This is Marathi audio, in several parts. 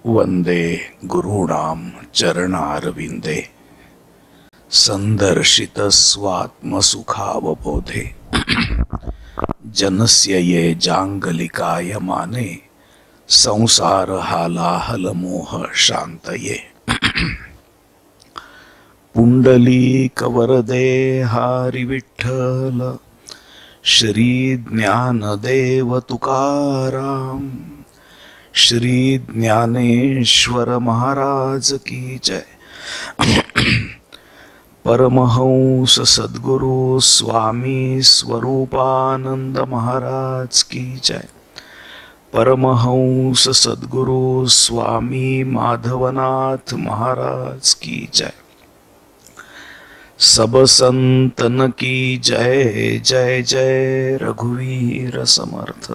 वंदे गुरूणां चरणारविंदे संदर्शित स्वात्मसुखावबोधे जनस्य ये जांगलिकायमाने संसार हालाहल मोह शांतये पुंडलीक वरदे हरी विठ्ठल श्री ज्ञानदेव तुकाराम श्री ज्ञानेश्वर महाराज की जय। परमहंस सद्गुरु स्वामी स्वरूपानंद महाराज की जय। परमहंस सद्गुरु स्वामी माधवनाथ महाराज की जय। सब संतन की जय जय जय रघुवीर समर्थ।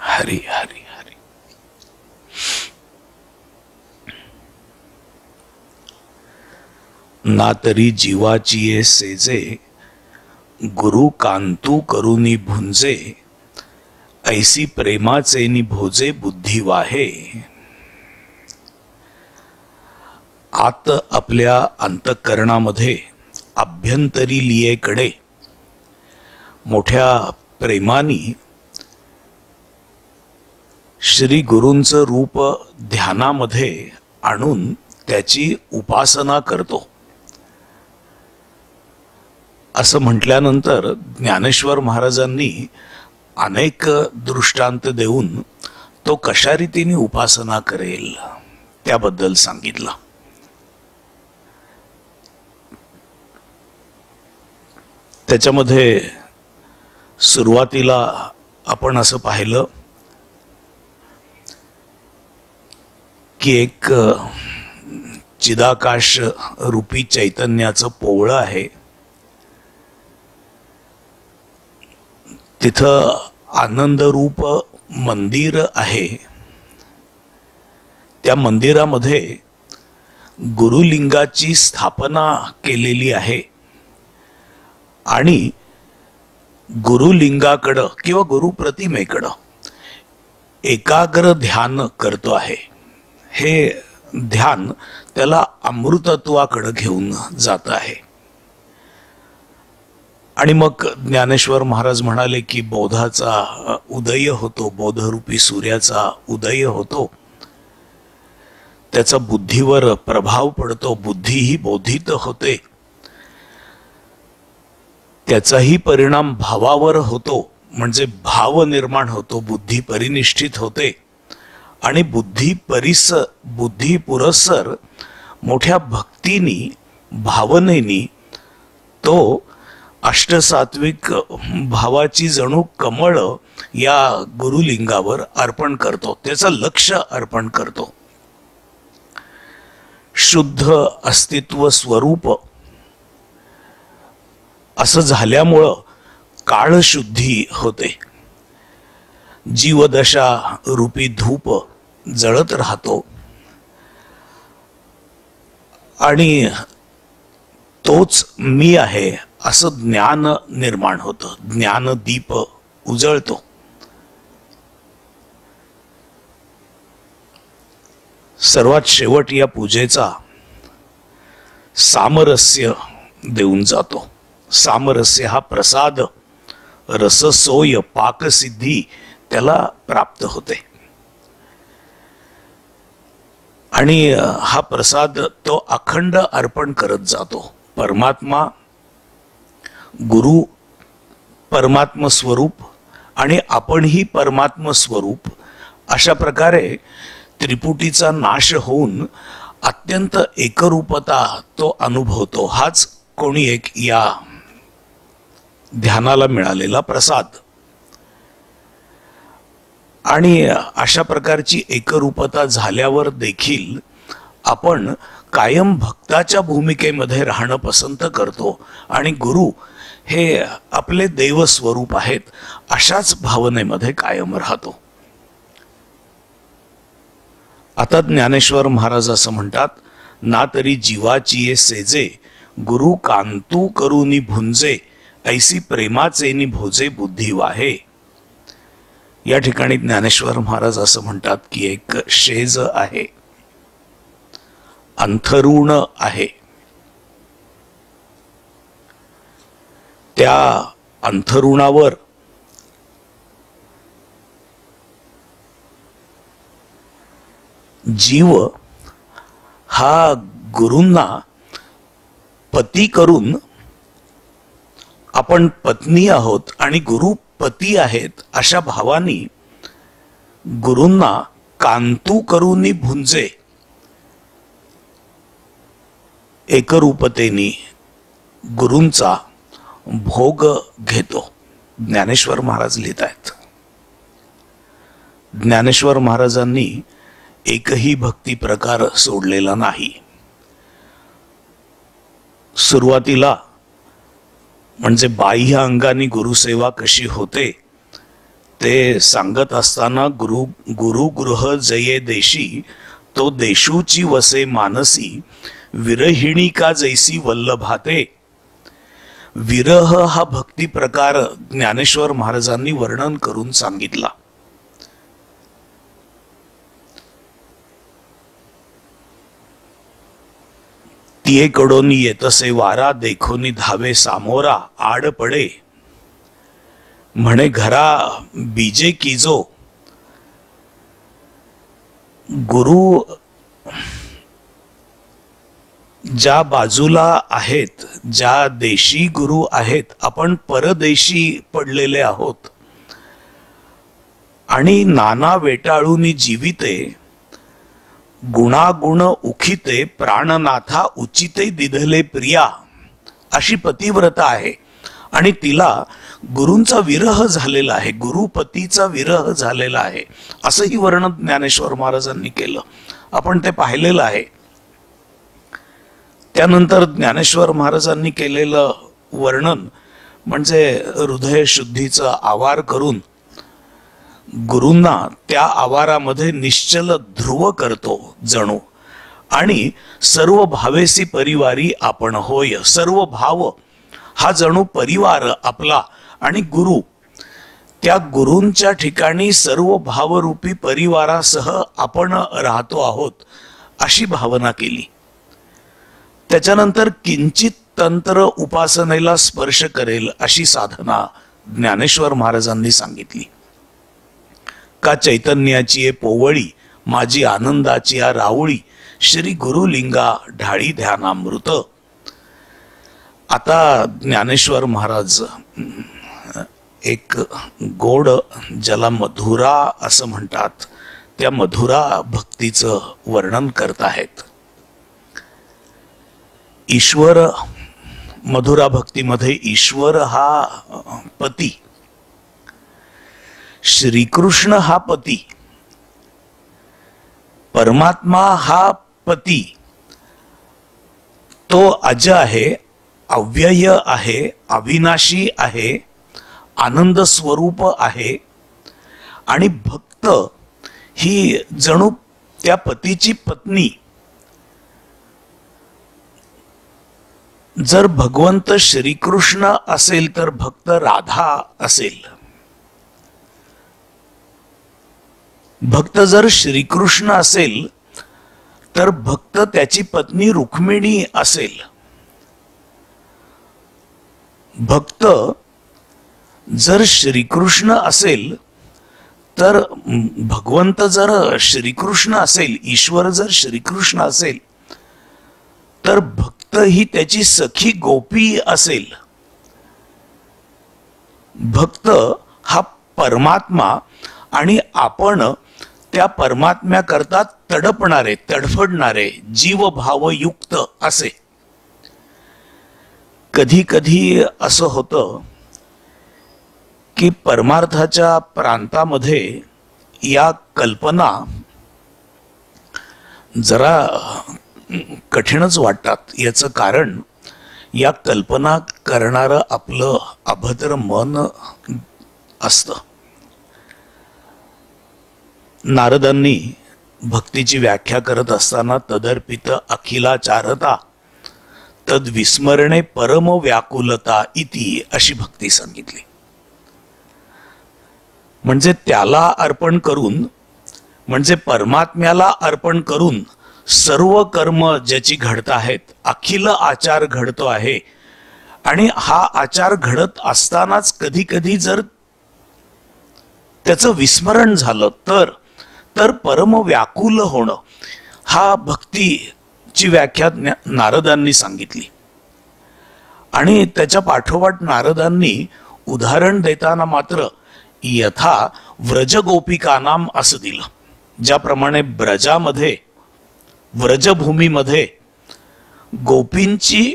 हरि हरि हरि। ना तरी जीवाची ये सेजे गुरु कांतू करुनी भुंजे ऐसी प्रेमाचे नि भोजे बुद्धी वाहे। आत आपल्या अंतःकरणामध्ये अभ्यंतरी लियेकडे मोठ्या प्रेमानी श्री गुरूंचं रूप ध्यानामध्ये आणून त्याची उपासना करतो असं म्हटल्यानंतर ज्ञानेश्वर महाराजांनी अनेक दृष्टांत देऊन तो कशा रीतीने उपासना करेल त्याबद्दल सांगितलं। त्याच्यामध्ये सुरुवातीला आपण असं पाहिलं की एक चिदाकाश रूपी चैतन्याचं पोवळं आहे। तिथं आनंद रूप मंदिर आहे। त्या मंदिरामध्ये गुरुलिंगाची स्थापना केलेली आहे आणि गुरुलिंगाकडं किंवा गुरुप्रतिमेकडं एकाग्र ध्यान करतो आहे। हे ध्यान त्याला अमृतत्वाकडे घेऊन जात आहे। आणि मग ज्ञानेश्वर महाराज म्हणाले की बोधाचा उदय होतो, बोधरूपी सूर्याचा उदय होतो, त्याचा बुद्धीवर प्रभाव पडतो, बुद्धी ही बोधित होते, त्याचाही परिणाम भावावर होतो, म्हणजे भाव निर्माण होतो, बुद्धी परिनिष्ठित होते आणि बुद्धी पुरस्सर मोठ्या भक्तीनी भावनेनी तो अष्टसात्विक भावाची जणू कमळ या गुरुलिंगावर अर्पण करतो, त्याचं लक्ष अर्पण करतो। शुद्ध अस्तित्व स्वरूप असं झाल्यामुळं काळशुद्धी होते। जीवदशा रूपी धूप जळत राहतो आणि तोच मी आहे असं ज्ञान निर्माण होतं, ज्ञानदीप उजळतो। सर्वात शेवट या पूजेचा सामरस्य देऊन जातो। सामरस्य हा प्रसाद, रससोय, पाकसिद्धी त्याला प्राप्त होते आणि हा प्रसाद तो अखंड अर्पण करत जातो। परमात्मा, गुरु परमात्म स्वरूप आणि आपणही परमात्म स्वरूप अशा प्रकारे त्रिपुटीचा नाश होऊन अत्यंत एकरूपता तो अनुभवतो। हाच कोणी एक या ध्यानाला मिळालेला प्रसाद। आणि अशा प्रकारची एकरूपता झाल्यावर देखील आपण कायम भक्ताच्या भूमिकेमध्ये राहणं पसंत करतो आणि गुरु हे आपले देव स्वरूप आहेत अशाच भावनेमध्ये कायम राहतो। आता ज्ञानेश्वर महाराज असं म्हणतात, ना तरी जीवाची ये सेजे गुरु कांतू करुनी भुंजे ऐसी प्रेमाचे नि भोजे बुद्धी वाहे। या ठिकाणी ज्ञानेश्वर महाराज असं म्हणतात की एक शेज आहे, अंथरुण आहे, त्या अंथरुणावर जीव हा गुरूंना पती करून, आपण पत्नी आहोत आणि गुरु पती आहेत अशा भावानी गुरूंना कांतू करूनी भुंजे एकरूपतेनी गुरूंचा भोग घेतो. ज्ञानेश्वर महाराज लिहित आहेत. ज्ञानेश्वर महाराजांनी एकही भक्ती प्रकार सोडलेला नाही. सुरुवातीला म्हणजे बाह्य अंगाने गुरुसेवा कशी होते ते सांगत असताना गुरु गृह जये देशी, तो देशूची वसे मानसी, विरहिणी का जैसी वल्लभाते. विरह हा भक्ती प्रकार ज्ञानेश्वर महाराजांनी वर्णन करून सांगितला. तियेकडून येतसे वारा, देखोनी धावे सामोरा, आड पडे म्हणे घरा बीजे कीजो. गुरु ज्या बाजूला आहेत, ज्या देशी गुरु आहेत, आपण परदेशी पडलेले आहोत आणि नाना वेटाळूनी जीविते, गुणागुण उखिते, प्राणनाथा उचिते दिधले प्रिया. अशी पतिव्रता आहे आणि तिला गुरूंचा विरह झालेला आहे, गुरुपतीचा विरह झालेला आहे, असंही वर्णन ज्ञानेश्वर महाराजांनी केलं. आपण ते पाहिलेलं आहे. त्यानंतर ज्ञानेश्वर महाराजांनी केलेलं वर्णन म्हणजे हृदय शुद्धीचा आवार करून गुरूंना त्या आवारामध्ये निश्चल ध्रुव करतो जणू, आणि सर्व भावेसी परिवारी आपण होय. सर्व भाव हा जणू परिवार आपला आणि गुरु, त्या गुरूंच्या ठिकाणी सर्व भावरूपी परिवारासह आपण राहतो आहोत अशी भावना केली. त्याच्यानंतर किंचित तंत्र उपासनेला स्पर्श करेल अशी साधना ज्ञानेश्वर महाराजांनी सांगितली. का चैतन्याची ये पोवळी, माझी आनंदाची या रावळी, श्री गुरुलिंगा ढाळी ध्यानामृत. आता ज्ञानेश्वर महाराज एक गोड, ज्याला मधुरा असं म्हणतात, त्या मधुरा भक्तीचं वर्णन करत आहेत. ईश्वर, मधुरा भक्तीमध्ये ईश्वर हा पती, श्रीकृष्ण हा पती, परमात्मा हा पती, तो अज आहे, अव्यय आहे, अविनाशी आहे, आनंद स्वरूप आहे, आणि भक्त ही जणू त्या पतीची पत्नी. जर भगवंत श्रीकृष्ण असेल तर भक्त राधा असेल. भक्त जर श्रीकृष्ण असेल तर भक्त त्याची पत्नी रुक्मिणी असेल. भक्त जर श्रीकृष्ण असेल तर भगवंत जर श्रीकृष्ण असेल, ईश्वर जर श्रीकृष्ण असेल तर भक्त ही त्याची सखी गोपी असेल. भक्त हा परमात्मा आणि आपण त्या परमात्म्याकरता तडपणारे, तडफडणारे, जीवभावयुक्त असे. कधी कधी असं होतं की परमार्थाच्या प्रांतामध्ये या कल्पना जरा कठीणच वाटतात. याचं कारण या कल्पना करणारं आपलं अभद्र मन असतं. नारदांनी भक्तीची व्याख्या करत असताना तदर्पित अखिलाचारता तद विस्मरणे परम व्याकुलता इति अशी भक्ती सांगितली. म्हणजे त्याला अर्पण करून, म्हणजे परमात्म्याला अर्पण करून सर्व कर्म ज्याची घडत आहेत, अखिल आचार घडतो आहे. आणि हा आचार घडत असतानाच कधी कधी जर त्याचं विस्मरण झालं तर परम व्याकुल होणं, हा भक्तीची व्याख्या नारदांनी सांगितली. आणि त्याच्या पाठोपाठ नारदांनी उदाहरण देताना मात्र यथा व्रजगोपिकानाम असं दिलं. ज्याप्रमाणे ब्रजामध्ये, व्रजभूमीमध्ये गोपींची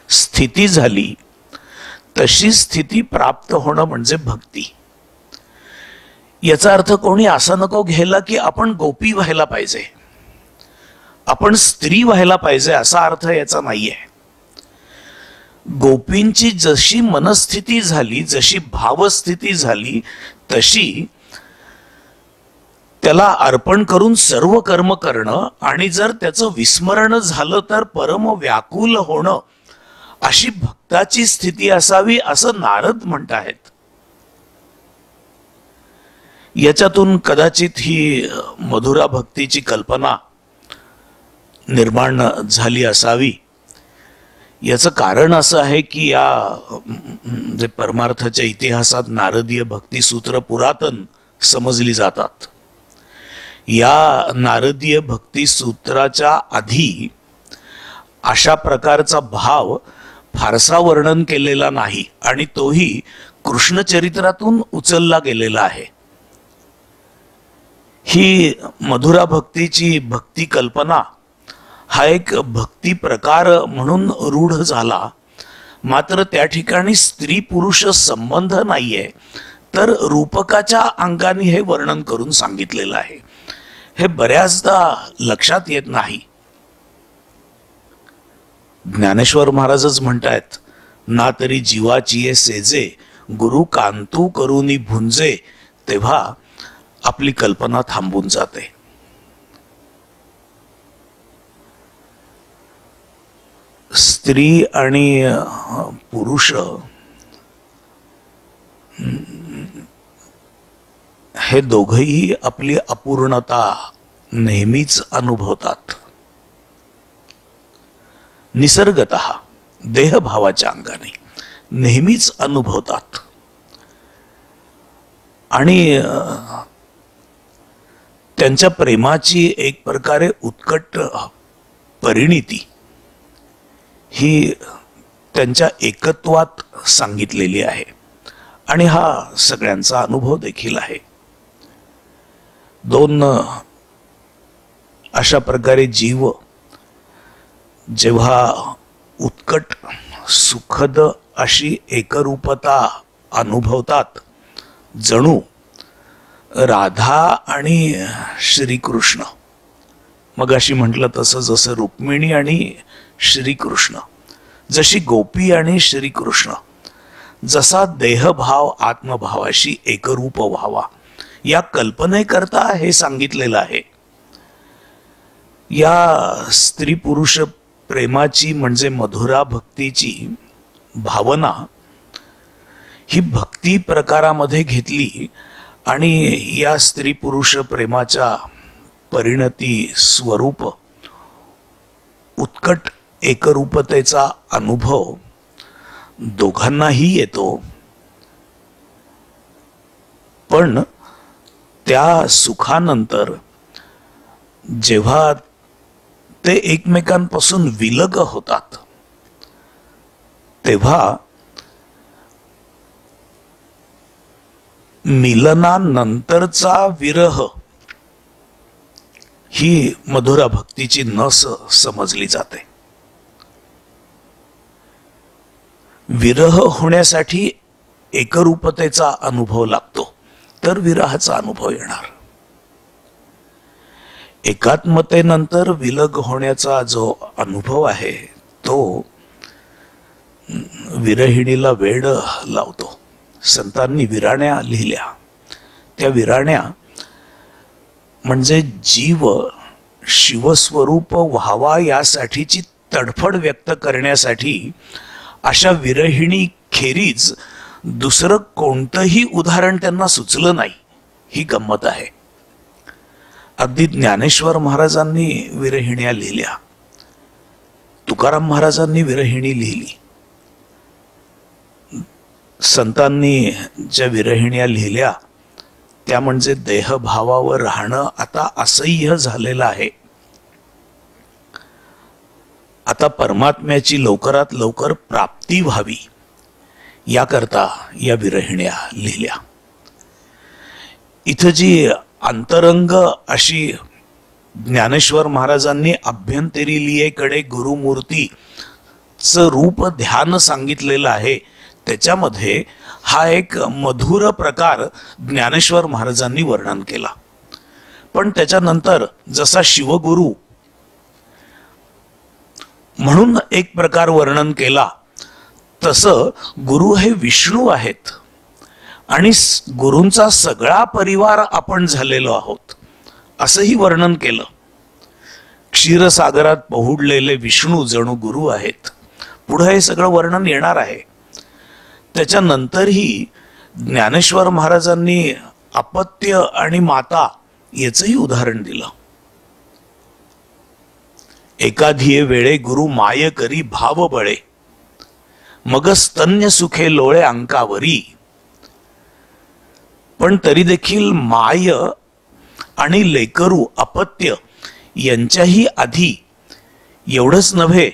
स्थिती झाली, तशी स्थिती प्राप्त होणं म्हणजे भक्ती. याचा अर्थ कोणी असा नको घ्यायला की आपण गोपी व्हायला पाहिजे, आपण स्त्री व्हायला पाहिजे, असा अर्थ याचा नाहीये. गोपींची जशी मनस्थिती झाली, जशी भावस्थिती झाली, तशी त्याला अर्पण करून सर्व कर्म करणं, आणि जर त्याचं विस्मरण झालं तर परम व्याकुल होणं, अशी भक्ताची स्थिती असावी असं नारद म्हणतायत. याच्यातून कदाचित ही मधुरा भक्तीची कल्पना निर्माण झाली असावी. याचं कारण असं आहे की या जे परमार्थाच्या इतिहासात नारदीय भक्तिसूत्र पुरातन समजली जातात. या नारदीय भक्तिसूत्राच्या आधी अशा प्रकारचा भाव फारसा वर्णन केलेला नाही, आणि तोही कृष्णचरित्रातून उचलला गेलेला आहे. ही मधुरा भक्तीची भक्ती कल्पना हा एक भक्ती प्रकार म्हणून रूढ झाला. मात्र त्या ठिकाणी स्त्री पुरुष संबंध नाहीये, तर रूपकाच्या अंगाने हे वर्णन करून सांगितलेलं आहे. हे बऱ्याचदा लक्षात येत नाही. ज्ञानेश्वर महाराजच म्हणतायत, ना तरी जीवाची ये सेजे, गुरु कांतू करूनी भुंजे, तेव्हा आपली कल्पना थांबून जाते. स्त्री आणि पुरुष हे दोघेही आपली अपूर्णता नेहमीच अनुभवतात, निसर्गतः देहभावाच्या अंगाने नेहमीच अनुभवतात. आणि त्यांच्या प्रेमाची एक प्रकारे उत्कट परिणिती ही त्यांच्या एकत्वात सांगितलेली आहे, आणि हा सगळ्यांचा अनुभव देखील आहे. दोन अशा प्रकारे जीव जेव्हा उत्कट सुखद अशी एकरूपता अनुभवतात, जणू राधा आणि श्रीकृष्ण, मग अशी म्हटलं तसं जसं रुक्मिणी आणि श्रीकृष्ण, जशी गोपी आणि श्रीकृष्ण, जसा देहभाव आत्मभावाशी एकरूप व्हावा, या कल्पनेकरता हे सांगितलेलं आहे. या स्त्री पुरुष प्रेमाची म्हणजे मधुरा भक्तीची भावना ही भक्ती प्रकारामध्ये घेतली, आणि या स्त्री पुरुष प्रेमाच्या परिणती स्वरूप उत्कट एकरूपतेचा अनुभव दोघांनाही येतो. पण त्या सुखानंतर जेव्हा ते एकमेकांपासून विलग होतात, तेव्हा मिलनानंतरचा विरह ही मधुरा भक्तीची नस समजली जाते. विरह होण्यासाठी एकरूपतेचा अनुभव लागतो, तर विरहाचा अनुभव येणार. एकात्मतेनंतर विलग होण्याचा जो अनुभव आहे तो विरहिणीला वेड लावतो. संतांनी विराण्या लिहिल्या. त्या विराण्या म्हणजे जीव शिवस्वरूप व्हावा यासाठीची तडफड व्यक्त करण्यासाठी अशा विरहिणी खेरीज दुसरं कोणतंही उदाहरण त्यांना सुचलं नाही. ही गंमत आहे. अगदी ज्ञानेश्वर महाराजांनी विरहिण्या लिहिल्या, तुकाराम महाराजांनी विरहिणी लिहिली, संतांनी ज्या विरहिण्या लिहिल्या त्या म्हणजे देहभावावर राहणं आता असह्य झालेलं आहे. आता परमात्म्याची लवकरात लवकर प्राप्ती व्हावी याकरता या विरहिण्या लिहिल्या. इथं जी अंतरंग अशी ज्ञानेश्वर महाराजांनी अभ्यंतरी लियेकडे गुरुमूर्तीचं रूप ध्यान सांगितलेलं आहे, त्याच्यामध्ये हा एक मधुर प्रकार ज्ञानेश्वर महाराजांनी वर्णन केला. पण त्याच्यानंतर जसा शिवगुरु म्हणून एक प्रकार वर्णन केला, तसं गुरु हे विष्णू आहेत आणि गुरूंचा सगळा परिवार आपण झालेलो आहोत असंही वर्णन केलं. क्षीरसागरात पहुडलेले विष्णू जणू गुरु आहेत. पुढे हे सगळं वर्णन येणार आहे. त्याच्यानंतरही ज्ञानेश्वर महाराजांनी अपत्य आणि माता याचंही उदाहरण दिलं. एकाधिये वेळे गुरु माय करी भाव बळे, मग स्तन्य सुखे लोळे अंकावरी. पण तरी देखील माय आणि लेकरू अपत्य यांच्याही आधी एवढंच नव्हे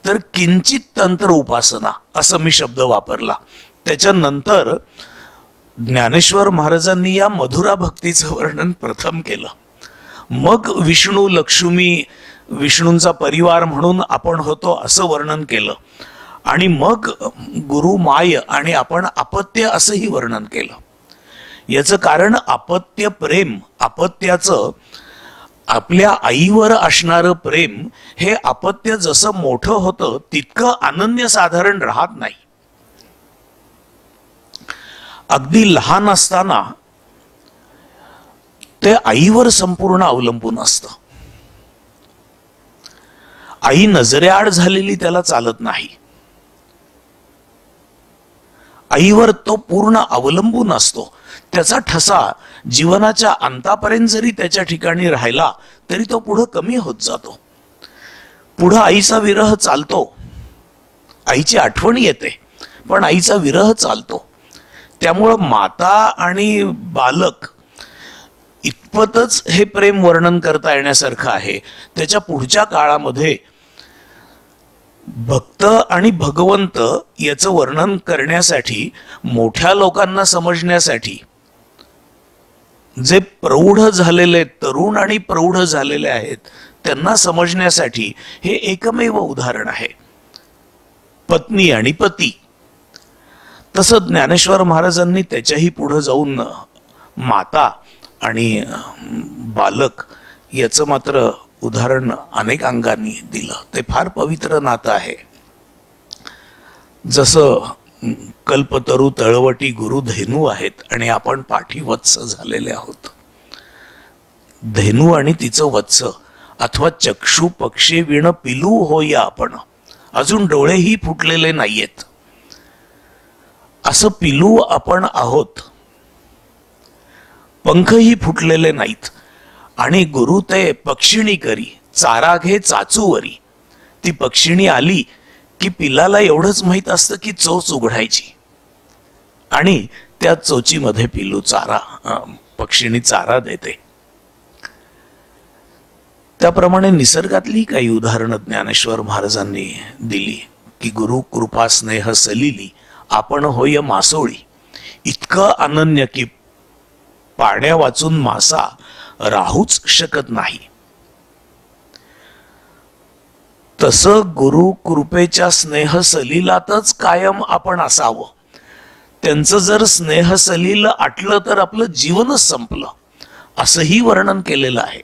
तर किंचित तंत्र उपासना असं मी शब्द वापरला. त्याच्यानंतर ज्ञानेश्वर महाराजांनी या मधुरा भक्तीचं वर्णन प्रथम केलं. मग विष्णू लक्ष्मी विष्णूंचा परिवार म्हणून आपण होतो असं वर्णन केलं आणि मग गुरु माय आणि आपण अपत्य असंही वर्णन केलं. याचं कारण अपत्य प्रेम, अपत्याचं आपल्या आईवर असणारं प्रेम हे अपत्य जसं मोठं होतं तितकं अनन्यसाधारण राहत नाही. अगदी लहान असताना ते आईवर संपूर्ण अवलंबून असतं. आई नजरेआड झालेली त्याला चालत नाही. आईवर तो पूर्ण अवलंबून असतो. त्याचा ठसा जीवनाच्या अंतापर्यंत जरी त्याच्या ठिकाणी राहिला तरी तो पुढे कमी होत जातो. पुढे आईचा विरह चालतो, आईची आठवण येते, पण आईचा विरह चालतो. त्यामुळं माता आणि बालक इतपतच हे प्रेम वर्णन करता येण्यासारखं आहे. त्याच्या पुढच्या काळामध्ये भक्त आणि भगवंत याचं वर्णन करण्यासाठी, मोठ्या लोकांना समजण्यासाठी, जे प्रौढ झालेले, तरुण आणि प्रौढ झालेले आहेत त्यांना समजण्यासाठी हे एकमेव उदाहरण आहे, पत्नी आणि पती. तसं ज्ञानेश्वर महाराजांनी त्याच्याही पुढे जाऊन माता आणि बालक याचं मात्र उदाहरण अनेक अंगांनी दिलं. ते फार पवित्र नातं आहे. जसं कल्पतरू तळवटी गुरु धेनू आहेत आणि आपण पाठी वत्स झालेले आहोत. धेनू आणि तिचं वत्स अथवा चक्षु पक्षी विण पिलू होया आपण, अजून डोळेही फुटलेले नाहीयेत असं पिलू आपण आहोत. पंखही फुटलेले नाहीत आणि गुरु ते पक्षिणी करी, चारा घे चाचूवरी. ती पक्षिणी आली की पिलाला एवढंच माहित असतं की चोच उघडायची आणि त्या चोचीमध्ये पिलू चारा, पक्षिणी चारा देते. त्याप्रमाणे निसर्गातली काही उदाहरणं ज्ञानेश्वर महाराजांनी दिली की गुरु कृपा स्नेह सलिली, आपण होय मासोळी, इतकं अनन्य की पाण्या वाचून मासा राहूच शकत नाही. तसं गुरु कृपेच्या स्नेह सलीलातच कायम आपण असावं. त्यांचं जर स्नेह सलील आटलं तर आपलं जीवनच संपलं असंही वर्णन केलेलं आहे.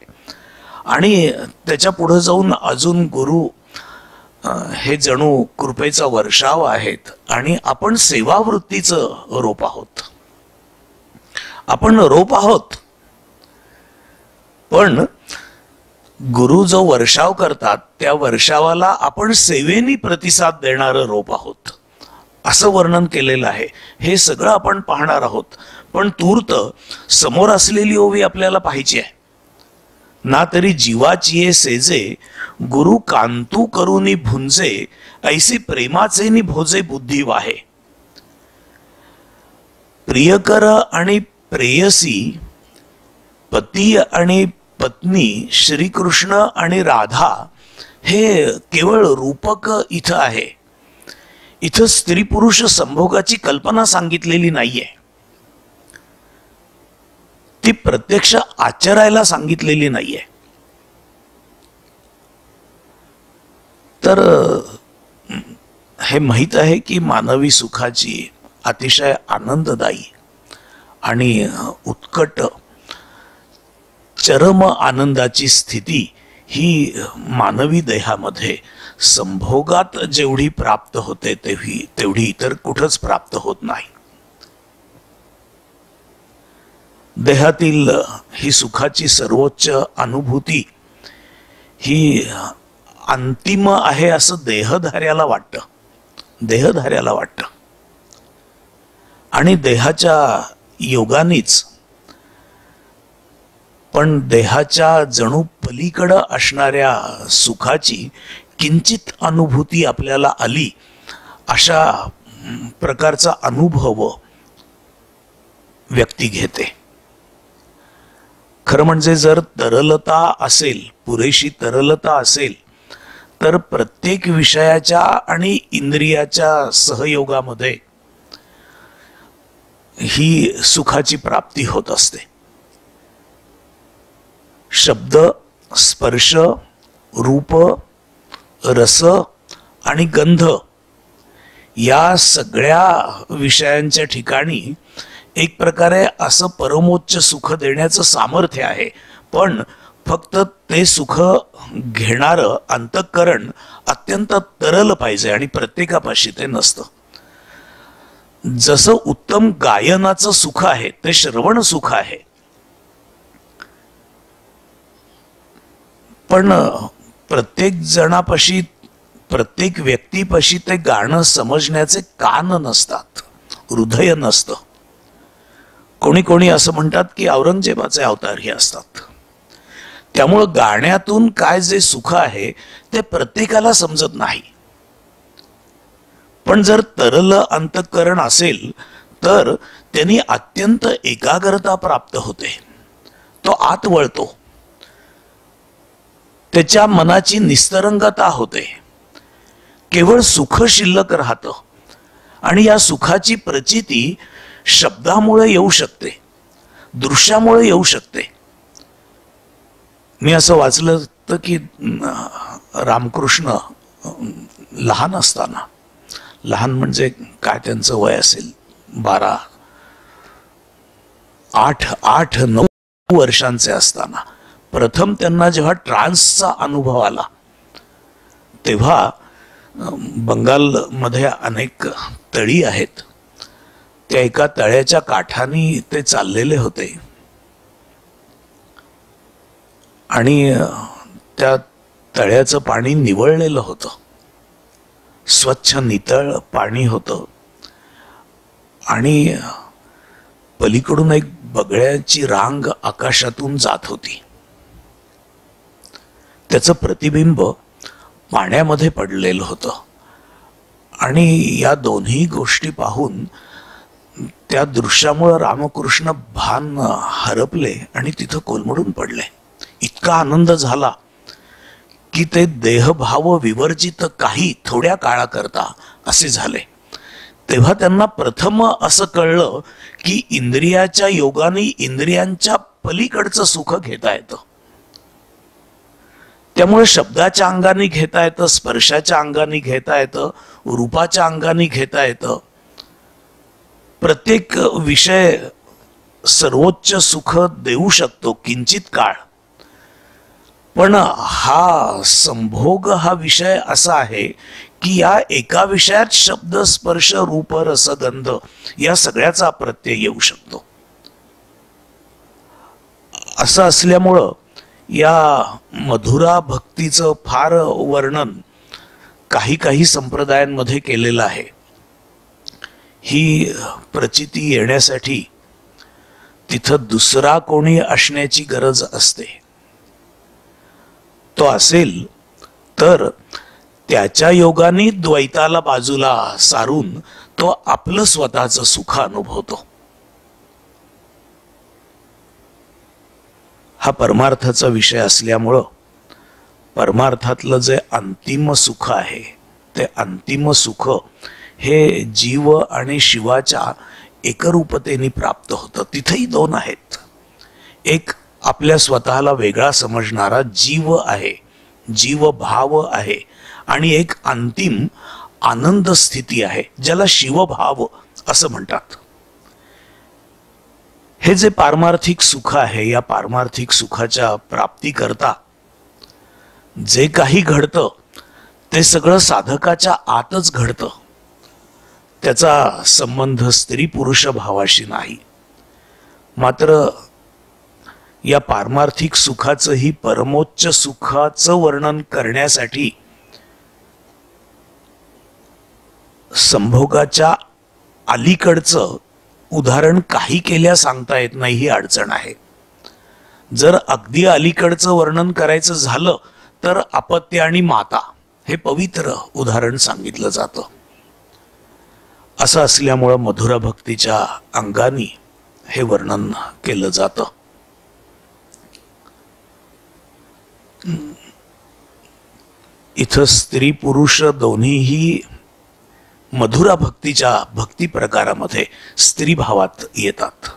आणि त्याच्या पुढे जाऊन अजून गुरु हे जणू कृपेचा वर्षाव आहेत आणि आपण सेवावृत्तीचं रोप आहोत. आपण रोप आहोत, पण गुरु जो वर्षाव करतात त्या वर्षावाला आपण सेवेनी प्रतिसाद देणारं रोप आहोत असं वर्णन केलेलं आहे. हे सगळं आपण पाहणार आहोत. पण तूर्त समोर असलेली ओवी आपल्याला पाहिजे आहे. ना तरी जीवाची ये सेजे गुरु कांतू करूनी भुंजे ऐसी प्रेमाचे नि भोजे बुद्धी वाहे. प्रियकर आणि प्रेयसी, पती आणि पत्नी, श्रीकृष्ण आणि राधा हे केवळ रूपक इथं आहे. इथं स्त्री पुरुष संभोगाची कल्पना सांगितलेली नाहीये. ती प्रत्यक्ष आचरायला सांगितलेली नाहीये. तर हे माहित आहे की मानवी सुखाची अतिशय आनंददायी आणि उत्कट चरम आनंदाची स्थिती ही मानवी देहामध्ये संभोगात जेवढी प्राप्त होते तेवढी इतर कुठंच प्राप्त होत नाही. देहातील ही सुखाची सर्वोच्च अनुभूती ही अंतिम आहे असं देहधार्याला वाटतं आणि देहाच्या योगानीच, पण देहाच्या जणू पलीकडं असणाऱ्या सुखाची किंचित अनुभूती आपल्याला आली अशा प्रकारचा अनुभव व्यक्ती घेते. खरं म्हणजे जर तरलता असेल, पुरेशी तरलता असेल, तर प्रत्येक विषयाच्या आणि इंद्रियाच्या सहयोगामध्ये ही सुखाची प्राप्ती होत असते. शब्द, स्पर्श, रूप, रस आणि गंध या सगळ्या विषयांच्या ठिकाणी एक प्रकारे असं परमोच्च सुख देण्याचं सामर्थ्य आहे. पण फक्त ते सुख घेणारं अंतःकरण अत्यंत तरल पाहिजे आणि प्रत्येकापाशी ते नसतं. जसं उत्तम गायनाचं सुख आहे ते श्रवण सुख आहे, पण प्रत्येक जणापाशी, प्रत्येक व्यक्तीपाशी ते गाणं समजण्याचे कान नसतात, हृदय नसतं. कोणी कोणी असं म्हणतात की औरंगजेबाचे अवतार हे असतात. त्यामुळं गाण्यातून काय जे सुख आहे ते प्रत्येकाला समजत नाही. पण जर तरल अंतःकरण असेल तर त्यांनी अत्यंत एकाग्रता प्राप्त होते. तो आत वळतो, त्याच्या मनाची निस्तरंगता होते, केवळ सुख शिल्लक राहतं आणि या सुखाची प्रचिती शब्दामुळे येऊ शकते, दृश्यामुळे येऊ शकते. मी असं वाचलं होतं की रामकृष्ण लहान असताना, लहान म्हणजे काय त्यांचं वय असेल 8-9 वर्षांचे असताना प्रथम त्यांना जेव्हा ट्रान्सचा अनुभव आला तेव्हा बंगालमध्ये अनेक तळी आहेत, त्या एका तळ्याच्या काठानी ते चाललेले होते आणि त्या तळ्याचं पाणी निवळलेलं होतं, स्वच्छ नितळ पाणी होतं आणि पलीकडून एक बगळ्याची रांग आकाशातून जात होती. त्याचं प्रतिबिंब पाण्यामध्ये पडलेलं होतं आणि या दोन्ही गोष्टी पाहून त्या दृश्यामुळे रामकृष्ण भान हरपले आणि तिथं कोलमडून पडले. इतका आनंद झाला की ते देहभाव विवर्जित काही थोड्या काळाकरता असे झाले. तेव्हा त्यांना प्रथम असं कळलं की इंद्रियाच्या योगाने इंद्रियांच्या पलीकडचं सुख घेता येतं. त्यामुळे शब्दाच्या अंगाने घेता येतं, स्पर्शाच्या अंगाने घेता येतं, रूपाच्या अंगाने घेता येतं. प्रत्येक विषय सर्वोच्च सुख देऊ शकतो किंचित काळ. पण हा संभोग हा विषय असा आहे की या एका विषयात शब्द, स्पर्श, रूप, रस, गंध या सगळ्याचा प्रत्यय येऊ शकतो. असं असल्यामुळं या मधुरा भक्तीचं फार वर्णन काही काही संप्रदायांमध्ये केलेलं आहे. ही प्रचिती येण्यासाठी तिथं दुसरा कोणी असण्याची गरज असते. तो असेल तर त्याच्या योगाने द्वैताला बाजूला सारून तो आपलं स्वतःचं सुख अनुभवतो. हा परमार्थाचा विषय असल्यामुळं परमार्थातलं जे अंतिम सुख आहे ते अंतिम सुख हे जीव आणि शिवाच्या एकरूपतेने प्राप्त होतं. तिथेही दोन आहेत. एक आपल्या स्वतःला वेगळा समजणारा जीव आहे, जीव भाव आहे, आणि एक अंतिम आनंद स्थिती आहे ज्याला शिवभाव असं म्हणतात. हे जे पारमार्थिक सुख आहे, या पारमार्थिक सुखाच्या प्राप्तीकरता जे काही घडतं ते सगळं साधकाच्या आतच घडतं. त्याचा संबंध स्त्री पुरुष भावाशी नाही. मात्र या पारमार्थिक सुखाचंही परमोच्च सुखाचं वर्णन करण्यासाठी संभोगाच्या अलीकडचं उदाहरण काही केल्या सांगता येत नाही, ही अडचण आहे. जर अगदी अलीकडचं वर्णन करायचं झालं तर अपत्य आणि माता हे पवित्र उदाहरण सांगितलं जातं. असं असल्यामुळं मधुरा भक्तीच्या अंगानी हे वर्णन केलं जातं. इथं स्त्री पुरुष दोन्हीही मधुरा भक्तीच्या भक्ती प्रकारामध्ये स्त्री भावात येतात.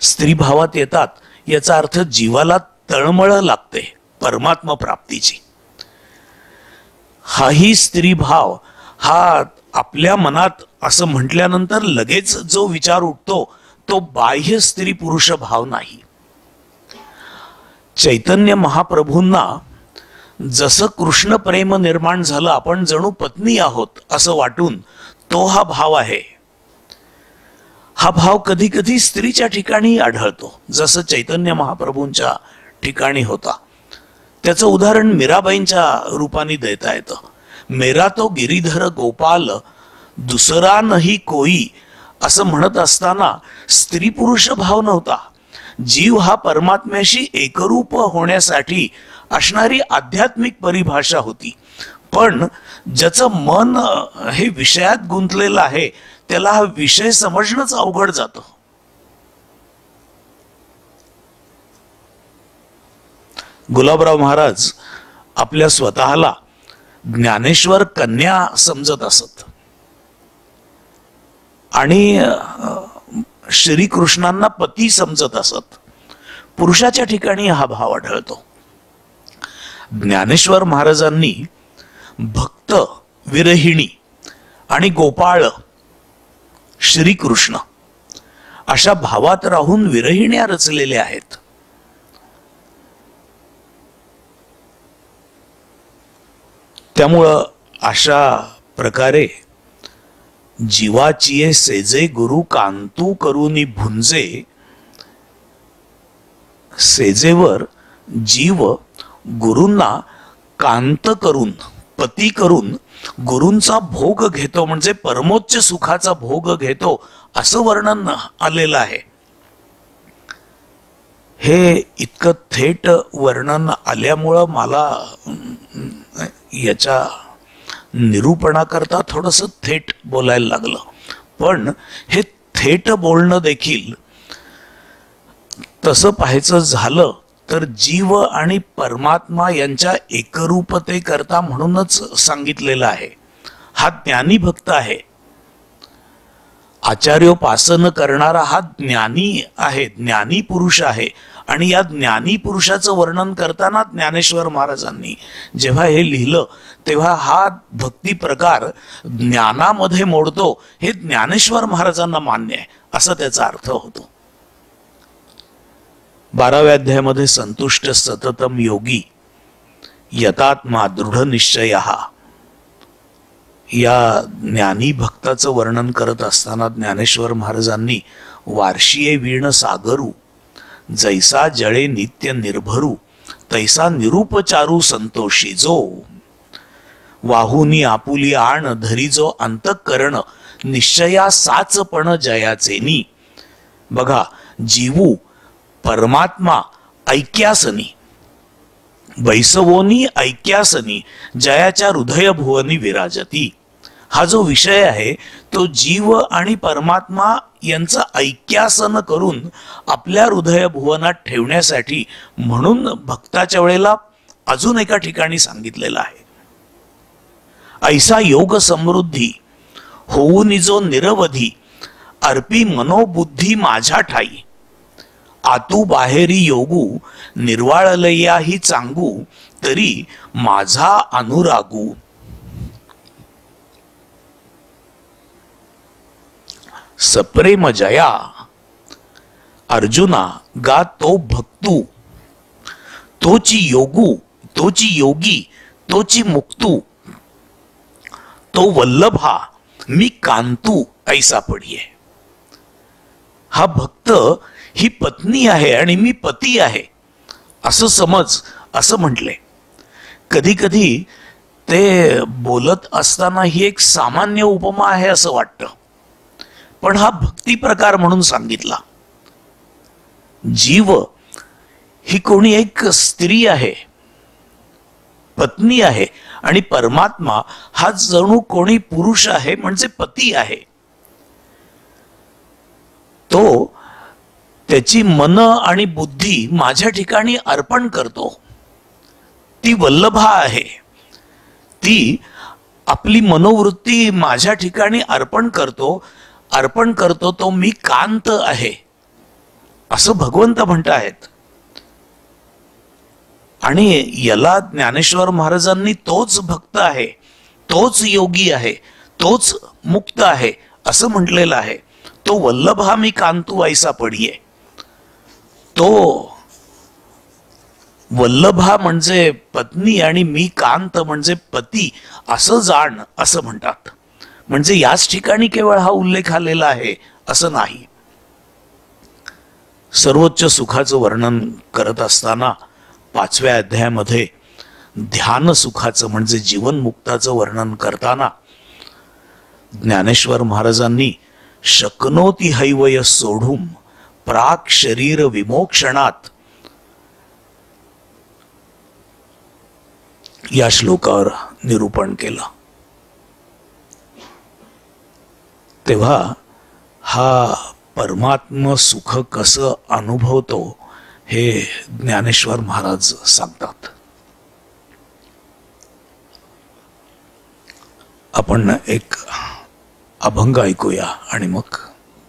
स्त्री भावात येतात याचा अर्थ जीवाला तळमळ लागते परमात्मा प्राप्तीची. हाही स्त्री भाव हा आपल्या मनात असं म्हटल्यानंतर लगेच जो विचार उठतो तो बाह्य स्त्री पुरुष भाव नाही. चैतन्य महाप्रभूंना जसं कृष्ण प्रेम निर्माण झालं, आपण जणू पत्नी आहोत असं वाटून तो हा भाव आहे. हा भाव कधी कधी स्त्रीच्या ठिकाणी आढळतो, जसं चैतन्य महाप्रभूंच्या ठिकाणी होता. त्याचं उदाहरण मीराबाईंच्या रूपाने देता येतं. मेरा तो गिरीधर गोपाल दुसरा नाही कोई असं म्हणत असताना स्त्री पुरुष भाव नव्हता. जीव हा परमात्म्याशी एकरूप होण्यासाठी असणारी आध्यात्मिक परिभाषा होती. पण ज्याचं मन हे विषयात गुंतलेलं आहे त्याला हा विषय समजणंच अवघड जातं. गुलाबराव महाराज आपल्या स्वतःला ज्ञानेश्वर कन्या समजत असत आणि श्रीकृष्णांना पती समजत असत. पुरुषाच्या ठिकाणी हा भाव आढळतो. ज्ञानेश्वर महाराजांनी भक्त, विरहिणी आणि गोपाळ श्रीकृष्ण अशा भावात राहून विरहिण्या रचलेल्या आहेत. त्यामुळं अशा प्रकारे जीवाचिये सेजे गुरु कांतू करूनी भुंजे, सेजेवर जीव गुरूंना कांत करून, पती करून गुरूंचा भोग घेतो, म्हणजे परमोच्च सुखाचा भोग घेतो असं वर्णन आलेलं आहे. हे इतकं थेट वर्णन आल्यामुळं मला याच्या निरूपणाकरता थोडंसं थेट बोलायला लागलं. पण हे थेट बोलणं देखील तसं पाहायचं झालं तर जीव आणि परमात्मा यांच्या एकरूपतेकरता म्हणूनच सांगितलेलं आहे. हा ज्ञानी भक्त आहे, आचार्योपासन करणारा हा ज्ञानी आहे, ज्ञानी पुरुष आहे. आणि या ज्ञानी पुरुषाचं वर्णन करताना ज्ञानेश्वर महाराजांनी जेव्हा हे लिहिलं तेव्हा हा भक्ती प्रकार ज्ञानामध्ये मोडतो हे ज्ञानेश्वर महाराजांना मान्य आहे असा त्याचा अर्थ होतो. 12व्या अध्यायामध्ये संतुष्ट सततम योगी यतात्मा दृढ निश्चयः या ज्ञानी भक्ताचं वर्णन करत असताना ज्ञानेश्वर महाराजांनी वार्षिये वीण सागरू जैसा जळे नित्य निर्भरू तैसा निरूपचारू संतोषी जो वाहुनी आपुली आण धरी जो अंतःकरण निश्चया साचपण जयाचेनी. बघा, जीवू परमात्मा ऐक्यासनी वैसवोनी ऐक्यासनी जयाच्या हृदय भुवनी विराजती. हा जो विषय आहे तो जीव आणि परमात्मा यांचं ऐक्यासन करून आपल्या हृदय भुवनात ठेवण्यासाठी म्हणून भक्ताच्या वेळेला अजून एका ठिकाणी सांगितलेलं आहे. ऐसा योग समृद्धी होऊन जो निरवधी अर्पी मनोबुद्धी माझ्या ठाई. आतू बाहेरी योगू निर्वाळलयाही चांगू तरी माझा अनुरागू. सप्रेम जया अर्जुना गा तो भक्तू तोची योगू तोची योगी तोची मुक्तू. तो वल्लभा मी कांतू ऐसा पडिये. हा भक्त ही पत्नी आहे आणि मी पती आहे असं समज, असं म्हटले. कधी कधी ते बोलत असताना ही एक सामान्य उपमा आहे असं वाटतं, पण हा भक्ती प्रकार म्हणून सांगितला. जीव ही कोणी एक स्त्री आहे, पत्नी आहे, आणि परमात्मा हा जणू कोणी पुरुष आहे म्हणजे पती आहे. तो त्याची मन आणि बुद्धी माझ्या ठिकाणी अर्पण करतो. ती वल्लभा आहे, ती आपली मनोवृत्ती माझ्या ठिकाणी अर्पण करतो तो मी कांत आहे असं भगवंत म्हणतायत. आणि याला ज्ञानेश्वर महाराजांनी तोच भक्त आहे, तोच योगी आहे, तोच मुक्त आहे असं म्हटलेलं आहे. तो वल्लभा मी कांतू ऐसा पडिये. तो वल्लभा म्हणजे पत्नी आणि मी कांत म्हणजे पती असं जाण असं म्हणतात. म्हणजे याच ठिकाणी केवळ हा उल्लेख आलेला आहे असं नाही. सर्वोच्च सुखाचं वर्णन करत असताना 5व्या अध्यायामध्ये ध्यान सुखाचं म्हणजे जीवनमुक्ताचं वर्णन करताना ज्ञानेश्वर महाराजांनी शक्नोती हैवय सोढून प्राक शरीर विमोक्षणात या श्लोकावर निरूपण केलं. तेव्हा हा परमात्म सुख कसं अनुभवतो हे ज्ञानेश्वर महाराज सांगतात. आपण एक अभंग ऐकूया आणि मग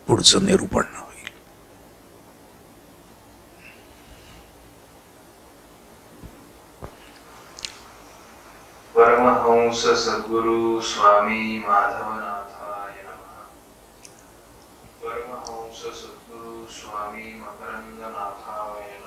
पुढचं निरूपण होईल. परमहंस सद्गुरु स्वामी माधवनाथाय नमः. परमहंस सद्गुरु स्वामी मकरंदनाथाय नमः.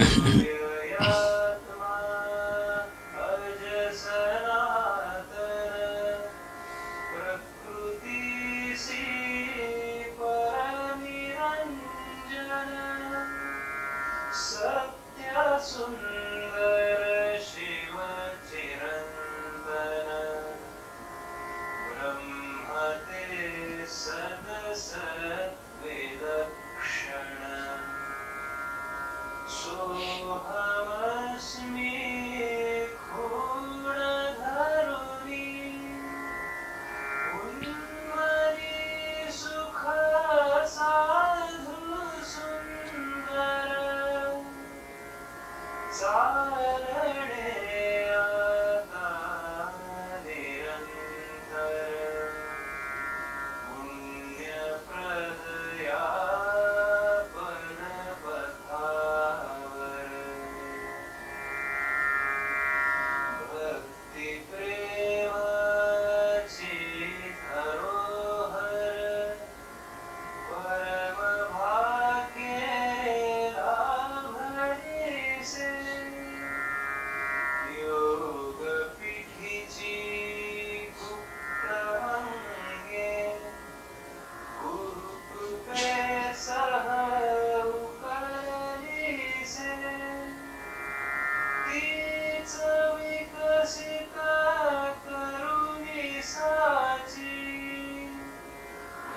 अव्ययात्मा अज सनातन प्रकृतीसी परनिरंजन सत्य सुंदर शिव चिरंतन ब्रह्मते सदसद्विलक्षण सोऽहमस्मि क्षुणधरुणी उन्मनी सुख साधु सुंदर चारणे आता निरंतर पुण्यप्रदया पदपथावर भक्ति प्रेमाची धरोहर परम भाग्ये लाभलीसे योग पीठीची कुप्रमंगे गुरुकृपे सह उकलीसे तीच विकसित करुणी साची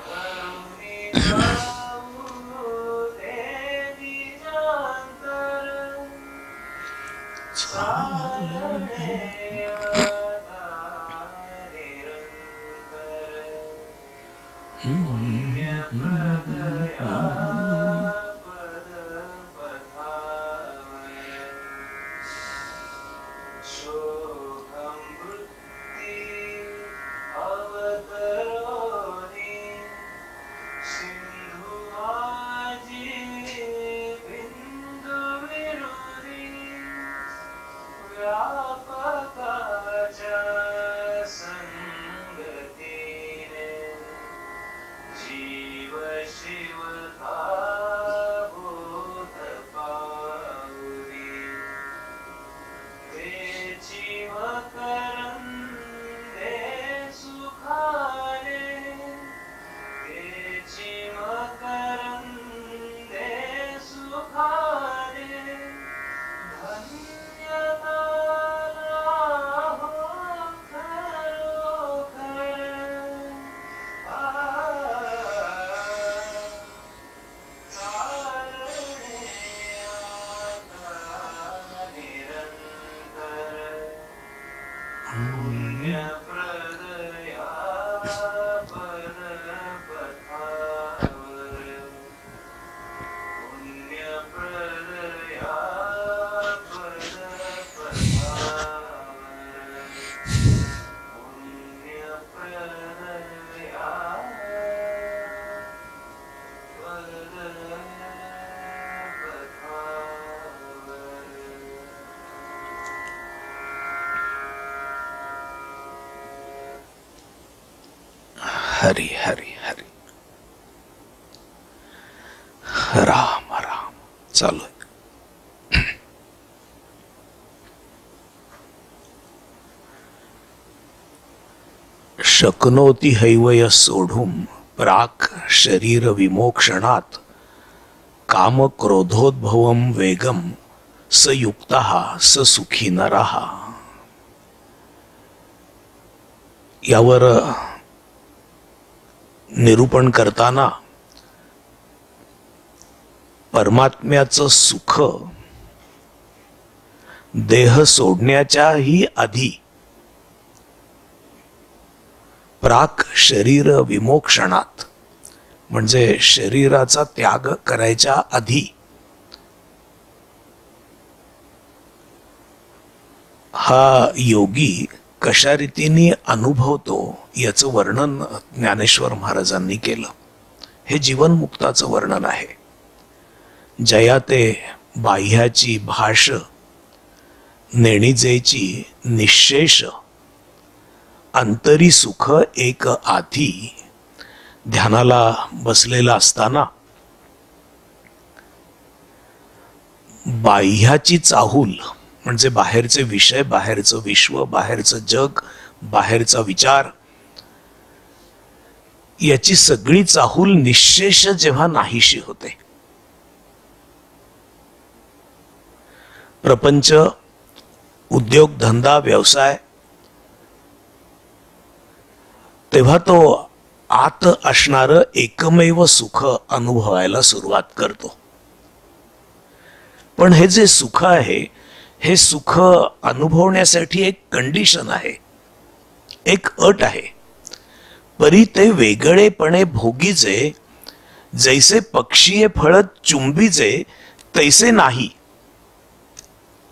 करुणी जाऊ दे निजांतर चालणे आता निरंतर पुण्यप्रदया पदपथावर शोकं वृत्ति अवतरोनि सिंधु आजी बिंदु विरुदी व्यापकाच्या संगतीने जीव शिवता बोध पावरी तेची मकरंदे सुखाने तेची मकरंदे सुखाने धन्यता लाहो खरोखर चालणे आता निरंतर पुण्यप्रदया पदपथावर पुण्यप्रदया पदपथावर पुण्यप्रदया हरी हरी हरी राम राम चालू आहे. शकनोती हैवय सोढून प्राक शरीर विमोक्षणात काम क्रोधोद्भवम वेगम स युक्तः स सुखी नरः. यावर निरूपण करताना परमात्म्याचं सुख देह सोडण्याच्याही आधी प्राक शरीर विमोक्षणात म्हणजे शरीराचा त्याग करायच्या आधी हा योगी कशा रीतीने अनुभवतो याचं वर्णन ज्ञानेश्वर महाराजांनी केलं. हे जीवनमुक्ताचं वर्णन आहे. जया ते बाह्याची भाष नेणिजेची निशेष अंतरी सुख एक आधी. ध्यानाला बसलेला असताना बाह्याची चाहूल म्हणजे बाहेरचे विषय, बाहेरचं विश्व, बाहेरचं जग, बाहेरचा विचार, याची सगळी चाहूल निश्शेष जेव्हा नाहीशी होते, प्रपंच, उद्योग, धंदा, व्यवसाय, तेव्हा तो आत असणारं एकमेव सुख अनुभवायला सुरुवात करतो. पण हे जे सुख आहे, हे सुख अनुभवण्यासाठी एक कंडिशन आहे, एक अट आहे. परी ते वेगळेपणे भोगीचे, जैसे पक्षीये फळ चुंबीचे तैसे नाही,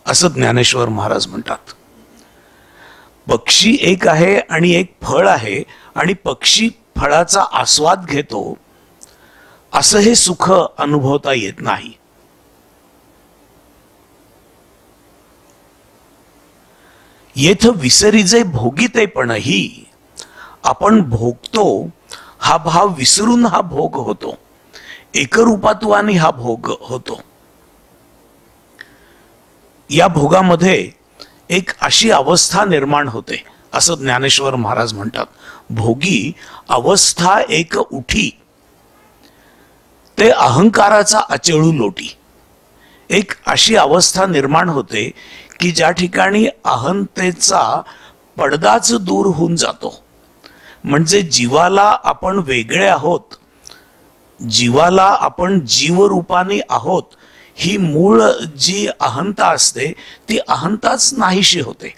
असं ज्ञानेश्वर महाराज म्हणतात. पक्षी एक आहे आणि एक फळ आहे, आणि पक्षी फळाचा आस्वाद घेतो, असं हे सुख अनुभवता येत नाही. येथ विसरीजे भोगितेपणही, आपण भोगतो हा भाव विसरून हा भोग होतो, एकरूपात्वाने हा भोग होतो. या भोगामध्ये एक अशी अवस्था निर्माण होते, असं ज्ञानेश्वर महाराज म्हणतात. भोगी अवस्था एक उठी, ते अहंकाराचा अचेळू लोटी. एक अशी अवस्था निर्माण होते की ज्या ठिकाणी अहंतेचा पडदाच दूर होऊन जातो. म्हणजे जीवाला आपण वेगळे आहोत, जीवाला आपण जीवरूपाने आहोत, ही मूळ जी अहंता असते ती अहंताच नाहीशी होते.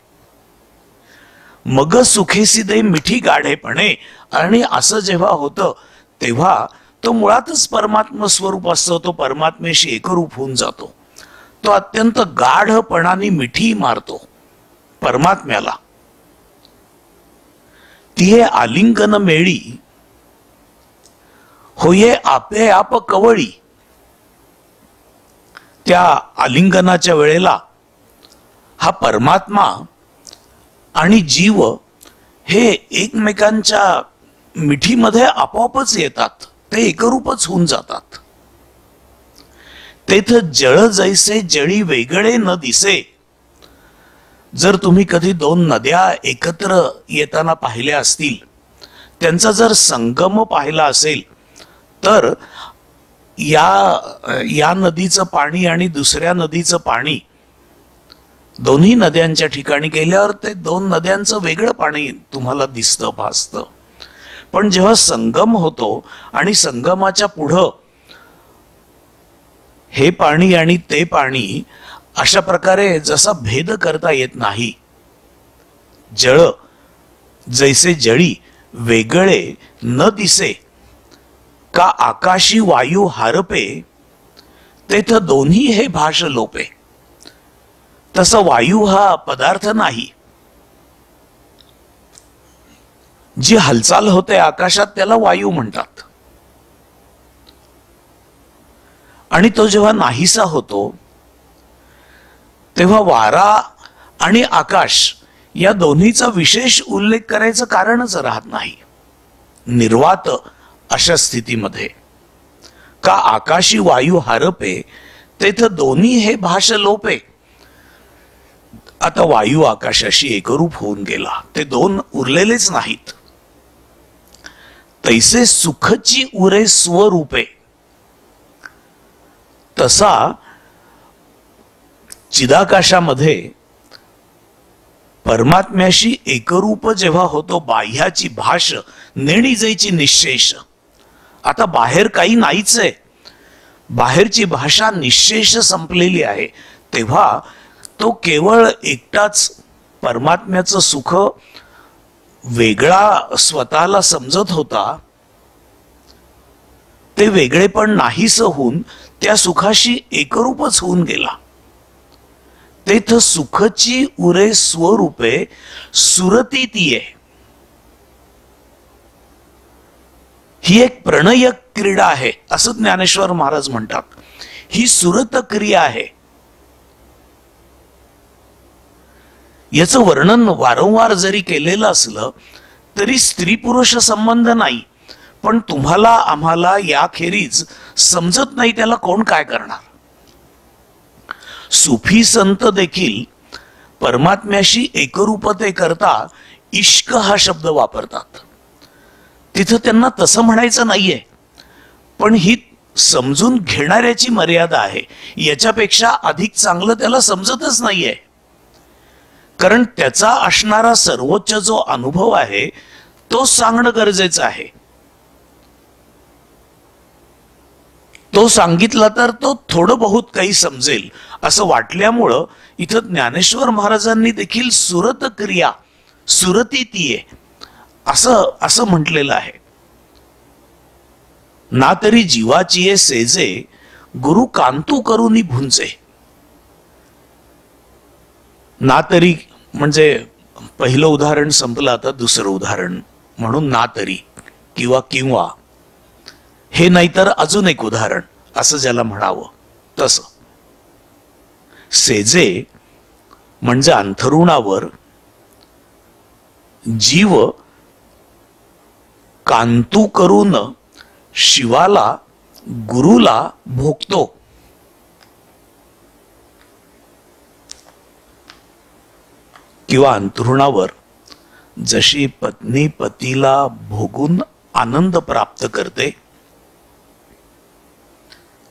मग सुखेसी दे मिठी गाढेपणे, आणि असं जेव्हा होतं तेव्हा तो मुळातच परमात्मा स्वरूप असतो, तो परमात्म्याशी एकरूप होऊन जातो. तो अत्यंत गाढपणाने मिठी मारतो परमात्म्याला. तिहे आलिंगन मेळी, होये आपे आप कवळी. त्या आलिंगनाच्या वेळेला हा परमात्मा आणि जीव हे एकमेकांच्या मिठीमध्ये आपोआपच येतात, ते एकरूपच होऊन जातात. तेथ जळ जैसे जळी वेगळे न दिसे. जर तुम्ही कधी दोन नद्या एकत्र येताना पाहिल्या असतील, त्यांचा जर संगम पाहिला असेल, तर या नदीचं पाणी आणि दुसऱ्या नदीचं पाणी, दोन्ही नद्यांच्या ठिकाणी गेल्यावर ते दोन नद्यांचं वेगळं पाणी तुम्हाला दिसतं, भासतं. पण जेव्हा संगम होतो आणि संगमाच्या पुढं हे पाणी आणि ते पाणी अशा प्रकारे जसा भेद करता येत नाही. जळ जैसे जळी वेगळे न दिसे, का आकाशी वायू हारपे, तेथ दोन्ही हे भाष लोपे. तसा वायू हा पदार्थ नाही. जी हालचाल होते आकाशात त्याला वायू म्हणतात. आणि तो जेव्हा नाहीसा होतो तेव्हा वारा आणि आकाश या दोन्हीचा विशेष उल्लेख करायचं कारणच राहत नाही. निर्वात अशा स्थितीमध्ये का आकाशी वायू हारपे, तेथ दोन्ही हे भाष लोपे. आता वायू आकाशाशी एकरूप होऊन गेला, ते दोन उरलेलेच नाहीत. तैसे सुखची उरे स्वरूपे. तसा चिदाकाशामध्ये परमात्म्याशी एकरूप जेव्हा होतो, बाह्याची भाष नेणीजेची निश्शेष. आता बाहेर काही नाहीच आहे, बाहेरची भाषा निश्शेष संपलेली आहे. तेव्हा तो केवळ एकटाच परमात्म्याचं सुख वेगळा स्वतःला समजत होता. ते वेगळेपण नाहीस होऊन त्या सुखाशी एकरूपच होऊन गेला. तेथ सुखची उरे स्वरूपे सुरती तिये. ही एक प्रणय क्रीडा आहे असं ज्ञानेश्वर महाराज म्हणतात. ही सुरत क्रिया आहे. याचं वर्णन वारंवार जरी केलेलं असलं तरी स्त्री पुरुष संबंध नाही. पण तुम्हाला आम्हाला याखेरीज समजत नाही त्याला कोण काय करणार. सुफी संत देखील परमात्म्याशी एकरूपते करता इश्क हा शब्द वापरतात. तिथं त्यांना तसं म्हणायचं नाहीये, पण ही समजून घेणाऱ्याची मर्यादा आहे. याच्यापेक्षा अधिक चांगलं त्याला समजतच नाहीये, कारण त्याचा असणारा सर्वोच्च जो अनुभव आहे तो सांगणं गरजेचं आहे. तो सांगितला तर तो थोडं बहुत काही समजेल असं वाटल्यामुळं इथं ज्ञानेश्वर महाराजांनी देखील सुरत क्रिया सुरती तीये असं म्हटलेलं आहे. ना तरी जीवाची सेजे गुरु कांतू करूनी भुंजे. ना तरी म्हणजे पहिलं उदाहरण संपलं, आता दुसरं उदाहरण म्हणून ना तरी किंवा किंवा हे नाही तर अजून एक उदाहरण असं ज्याला म्हणावं तसं. सेजे म्हणजे अंथरुणावर जीव कांतू करून शिवाला गुरुला भोगतो. किंवा अंथरुणावर जशी पत्नी पतीला भोगून आनंद प्राप्त करते,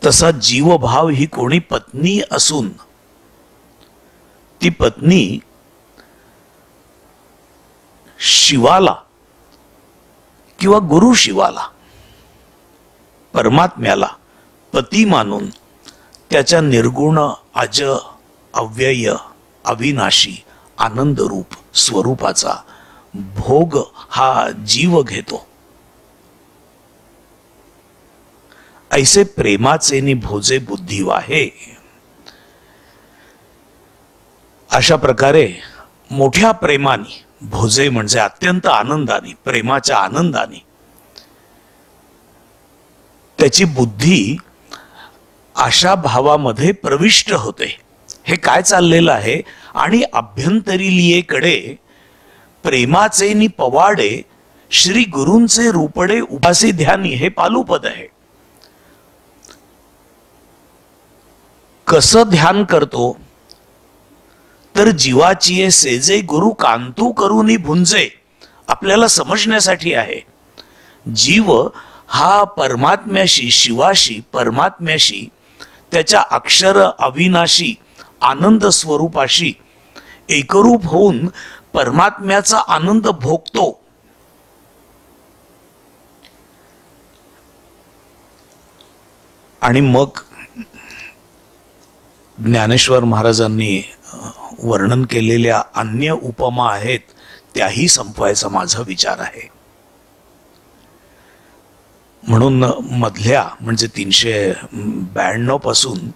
तसा जीवभाव ही कोणी पत्नी असून ती पत्नी शिवाला किंवा गुरु शिवाला परमात्म्याला पती मानून त्याच्या निर्गुण अज अव्यय अविनाशी आनंद रूप स्वरूपाचा भोग हा जीव घेतो. ऐसे प्रेमाचे नि भोजे बुद्धी वाहे. अशा प्रकारे मोठ्या प्रेमाने, भोजे म्हणजे अत्यंत आनंदाने, प्रेमाच्या आनंदाने त्याची बुद्धी अशा भावामध्ये प्रविष्ट होते. हे काय चाललेलं आहे? आणि अभ्यंतरी लियेकडे प्रेमाचे नि पवाडे श्री गुरूंचे रूपडे उपासी ध्यानी हे पालुपद आहे. कसं ध्यान करतो तर जीवाची सेजे गुरु कांतू करूनी भुंजे आपल्याला समजण्यासाठी आहे. जीव हा परमात्म्याशी, शिवाशी, परमात्म्याशी, त्याच्या अक्षर अविनाशी आनंद स्वरूपाशी एकरूप होऊन परमात्म्याचा आनंद भोगतो. आणि मग ज्ञानेश्वर महाराजांनी वर्णन केलेल्या अन्य उपमा आहेत, त्याही संपवायचा माझा विचार आहे. म्हणून मधल्या म्हणजे 392 पासून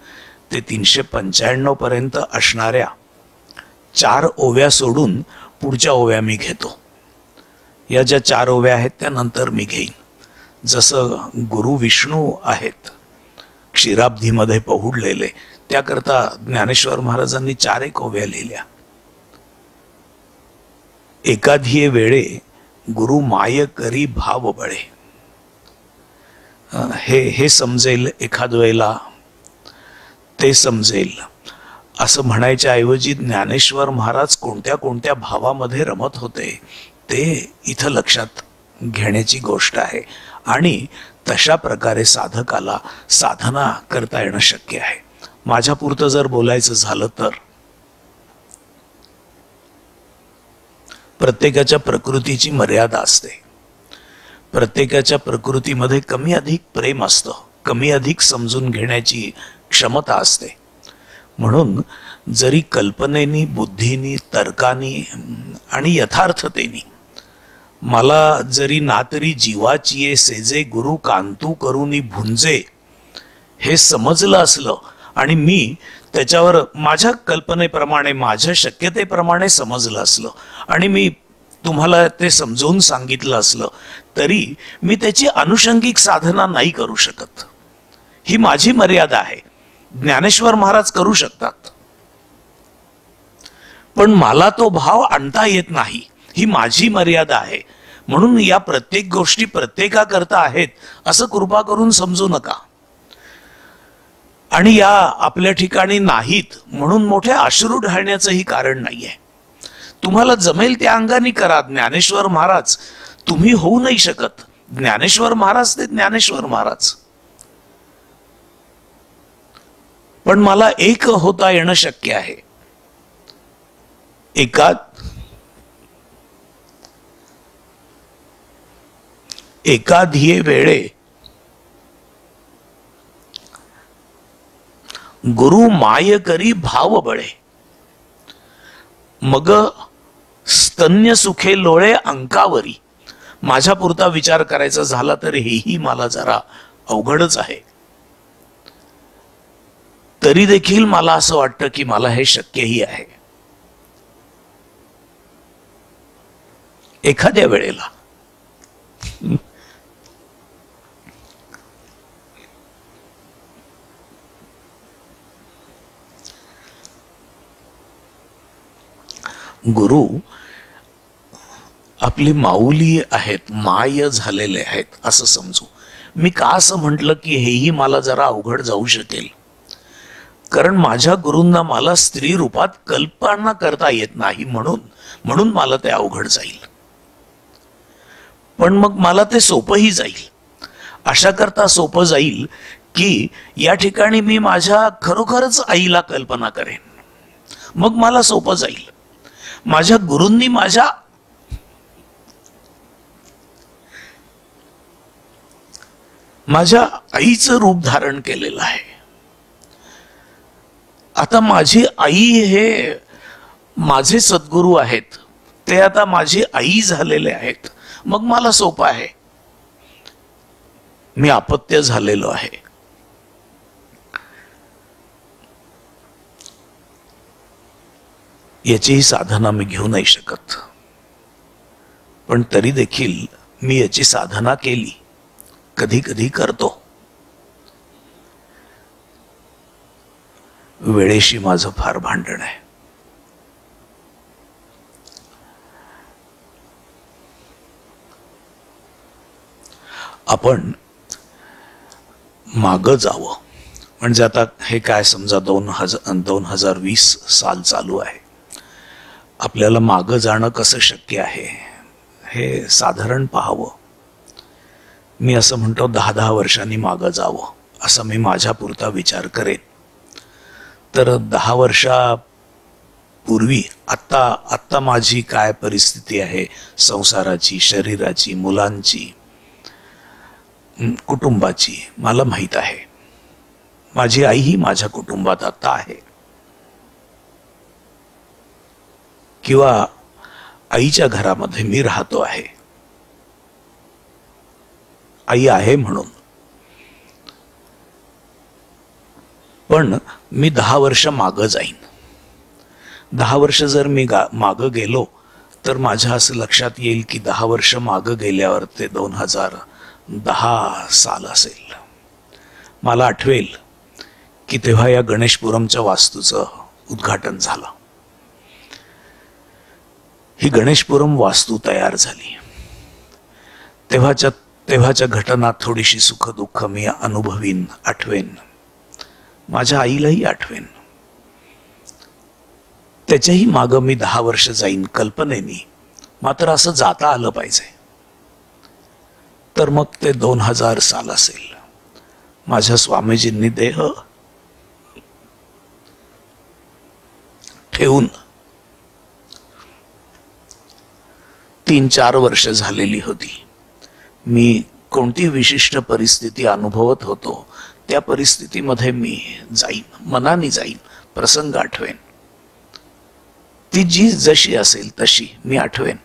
ते 395 पर्यंत असणाऱ्या 4 ओव्या सोडून पुढच्या ओव्या मी घेतो. या ज्या 4 ओव्या आहेत त्या नंतर मी घेईन. जसं गुरु विष्णू आहेत क्षीराब्धीमध्ये पहुडलेले, त्याकरता ज्ञानेश्वर महाराजांनी 4 एक ओव्या लिहिल्या. एकाधिये वेळे गुरु माय करी भाव बळे. हे समजेल एखाद वेळेला, ते समजेल असं म्हणायच्या ऐवजी ज्ञानेश्वर महाराज कोणत्या कोणत्या भावामध्ये रमत होते ते इथं लक्षात घेण्याची गोष्ट आहे. आणि तशा प्रकारे साधकाला साधना करता येणं शक्य आहे. माझ्या पुरतं जर बोलायचं झालं तर प्रत्येकाच्या प्रकृतीची मर्यादा असते. प्रत्येकाच्या प्रकृतीमध्ये कमी अधिक प्रेम असतं, कमी अधिक समजून घेण्याची क्षमता असते. म्हणून जरी कल्पनेनी, बुद्धीनी, तर्कानी आणि यथार्थतेनी मला जरी ना तरी जीवाची सेजे गुरु कांतू करूनी भुंजे हे समजलं असलं आणि मी त्याच्यावर माझ्या कल्पनेप्रमाणे, माझ्या शक्यतेप्रमाणे समजलं असलं आणि मी तुम्हाला ते समजून सांगितलं असलं तरी मी त्याची अनुषंगिक साधना नाही करू शकत. ही माझी मर्यादा आहे. ज्ञानेश्वर महाराज करू शकतात, पण मला तो भाव आणता येत नाही. ही माझी मर्यादा आहे. म्हणून या प्रत्येक गोष्टी प्रत्येकाकरता आहेत असं कृपा करून समजू नका. आणि या आपल्या ठिकाणी नाहीत म्हणून मोठे अश्रू ढाळण्याचंही कारण नाहीये. तुम्हाला जमेल त्या अंगाने करा. ज्ञानेश्वर महाराज तुम्ही होऊ नाही शकत. ज्ञानेश्वर महाराज ते ज्ञानेश्वर महाराज. पण मला एक होता येणं शक्य आहे. एकाधिये वेळे गुरु माय करी भाव बळे, मग स्तन्य सुखे लोळे अंकावरी. माझ्या पुरता विचार करायचा झाला तर हेही मला जरा अवघडच आहे. तरी देखील मला असं वाटतं की मला हे शक्यही आहे. एखाद्या वेळेला गुरु आपली माऊली आहेत, माय झालेले आहेत असं समजू. मी का असं म्हटलं की हेही मला जरा अवघड जाऊ शकेल, कारण माझ्या गुरूंना मला स्त्री रूपात कल्पना करता येत नाही म्हणून मला ते अवघड जाईल. पण मग मला ते सोपंही जाईल. अशा करता सोपं जाईल की या ठिकाणी मी माझ्या खरोखरच आईला कल्पना करेन, मग मला सोपं जाईल. माझ्या गुरूंनी माझ्या आईचं रूप धारण केलेलं आहे. आता माझी आई हे माझे सद्गुरू आहेत, ते आता माझी आई झालेले आहेत, मग मला सोपं आहे. मी अपत्य झालेलो आहे. याचीही साधना मी घेऊ नाही शकत, पण तरी देखील मी याची साधना केली, कधी कधी करतो. वेळेशी माझं फार भांडण आहे. आपण मागं जावं म्हणजे आता हे काय समजा 2020 साल चालू आहे. आपल्याला मागं जाणं कसं शक्य आहे हे साधारण पाहावं. मी असं म्हणतो 10-10 वर्षांनी मागं जावं असं मी माझ्या पुरता विचार करेन. तर 10 वर्षापूर्वी आत्ता माझी काय परिस्थिती आहे संसाराची, शरीराची, मुलांची, कुटुंबाची मला माहीत आहे. माझी आईही माझ्या कुटुंबात आता आहे, किंवा आईच्या घरामध्ये मी राहतो आहे. आई आहे म्हणून. पण मी 10 वर्ष मागं जाईन. 10 वर्ष जर मी मागं गेलो तर माझ्या असं लक्षात येईल की 10 वर्ष मागं गेल्यावर ते 2010 साल असेल. मला आठवेल की तेव्हा या गणेशपुरमच्या वास्तूचं उद्घाटन झालं. ही गणेशपुरम वास्तू तयार झाली. तेव्हाच्या घटना थोडीशी सुख दुःख मी अनुभवीन, आठवेन. माझ्या आईलाही आठवेन. त्याच्याही मागं मी 10 वर्ष जाईन कल्पनेनी. मात्र असं जाता आलं पाहिजे. तर मग ते 2000 साल असेल. माझ्या स्वामीजींनी देह ठेवून 3-4 वर्ष झालेली होती. मी कोणती विशिष्ट परिस्थिती अनुभवत होतो त्या परिस्थितीमध्ये मी जाईन, मनाने जाईन, प्रसंग आठवेन. ती जी जशी असेल तशी मी आठवेन.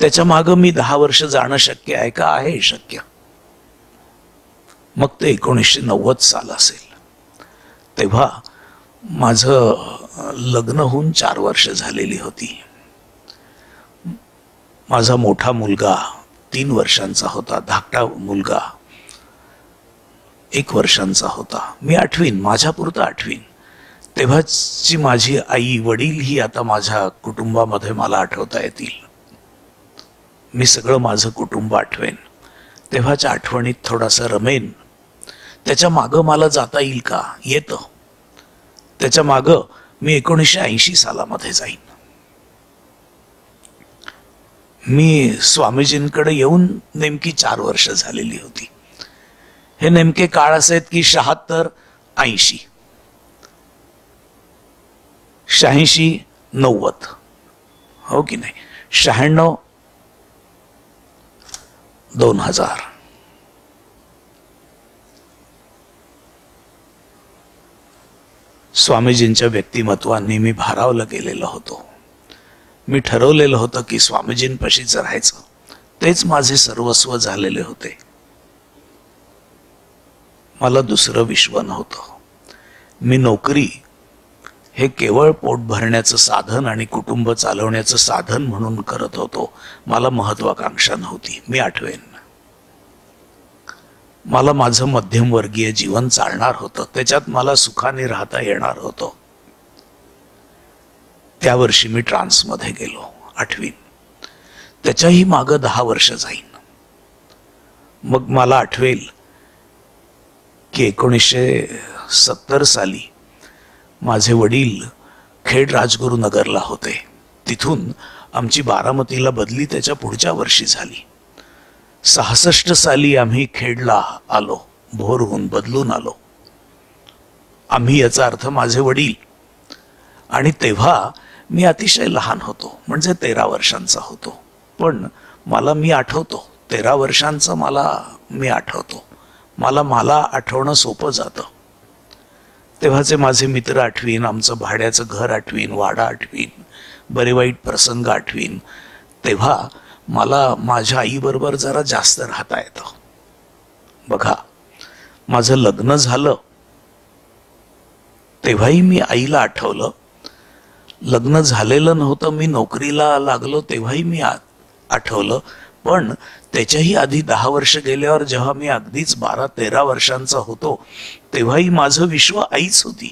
त्याच्या मागं मी 10 वर्ष जाणं शक्य आहे का? आहे शक्य. मग ते 1990 साल असेल. तेव्हा माझं लग्न होऊन 4 वर्ष झालेली होती. माझा मोठा मुलगा 3 वर्षांचा होता, धाकटा मुलगा 1 वर्षांचा होता. मी आठवीन, माझ्या पुरतं आठवीन. तेव्हाची माझी आई वडील ही आता माझ्या कुटुंबामध्ये मला आठवता येतील. मी सगळं माझं कुटुंब आठवेन. तेव्हाच्या आठवणीत थोडासा रमेन. त्याच्या मागं मला जाता येईल का? येतं. त्याच्या मागं मी 1980 सालामध्ये जाईन. मी स्वामीजींकडे येऊन नेमकी 4 वर्ष झालेली होती. हे नेमके काळ असे आहेत की 76, 80, 86, 90, हो की नाही, 96, 2000. स्वामीजींच्या व्यक्तिमत्वाने मी भारावलं गेलेलो होतो. मी ठरवलेलं होतं की स्वामीजींपाशीच राहायचं. तेच माझे सर्वस्व झालेले होते. मला दुसरं विश्व नव्हतं. मी नोकरी हे केवळ पोट भरण्याचं साधन आणि कुटुंब चालवण्याचं साधन म्हणून करत होतो. मला महत्वाकांक्षा नव्हती. मी आठवेन, मला माझं मध्यमवर्गीय जीवन चालणार होतं. त्याच्यात मला सुखाने राहता येणार होतं. त्या वर्षी मी ट्रान्समध्ये गेलो, आठवीन. त्याच्याही मागं 10 वर्ष जाईन. मग मला आठवेल की 1970 साली माझे वडील खेड राजगुरुनगरला होते. तिथून आमची बारामतीला बदली त्याच्या पुढच्या वर्षी झाली. 66 साली आम्ही खेडला आलो, भोरहून बदलून आलो. आम्ही, याचा अर्थ माझे वडील. आणि तेव्हा मी अतिशय लहान होतो, म्हणजे 13 वर्षांचा होतो. पण मी आठवतो 13 वर्षांचा मी आठवतो. मला आठवणं सोपं जातं. तेव्हाचे माझे मित्र आठवीन, आमचं भाड्याचं घर आठवीन, वाडा आठवीन, बरे वाईट प्रसंग आठवीन. तेव्हा मला माझ्या आईबरोबर जरा जास्त राहता येतं. बघा, माझं लग्न झालं तेव्हाही मी आईला आठवलं. लग्न झालेलं नव्हतं, मी नोकरीला लागलो तेव्हाही मी आठवलं. पण त्याच्याही आधी 10 वर्ष गेल्यावर जेव्हा मी अगदीच 12-13 वर्षांचा होतो तेव्हाही माझं विश्व आईच होती.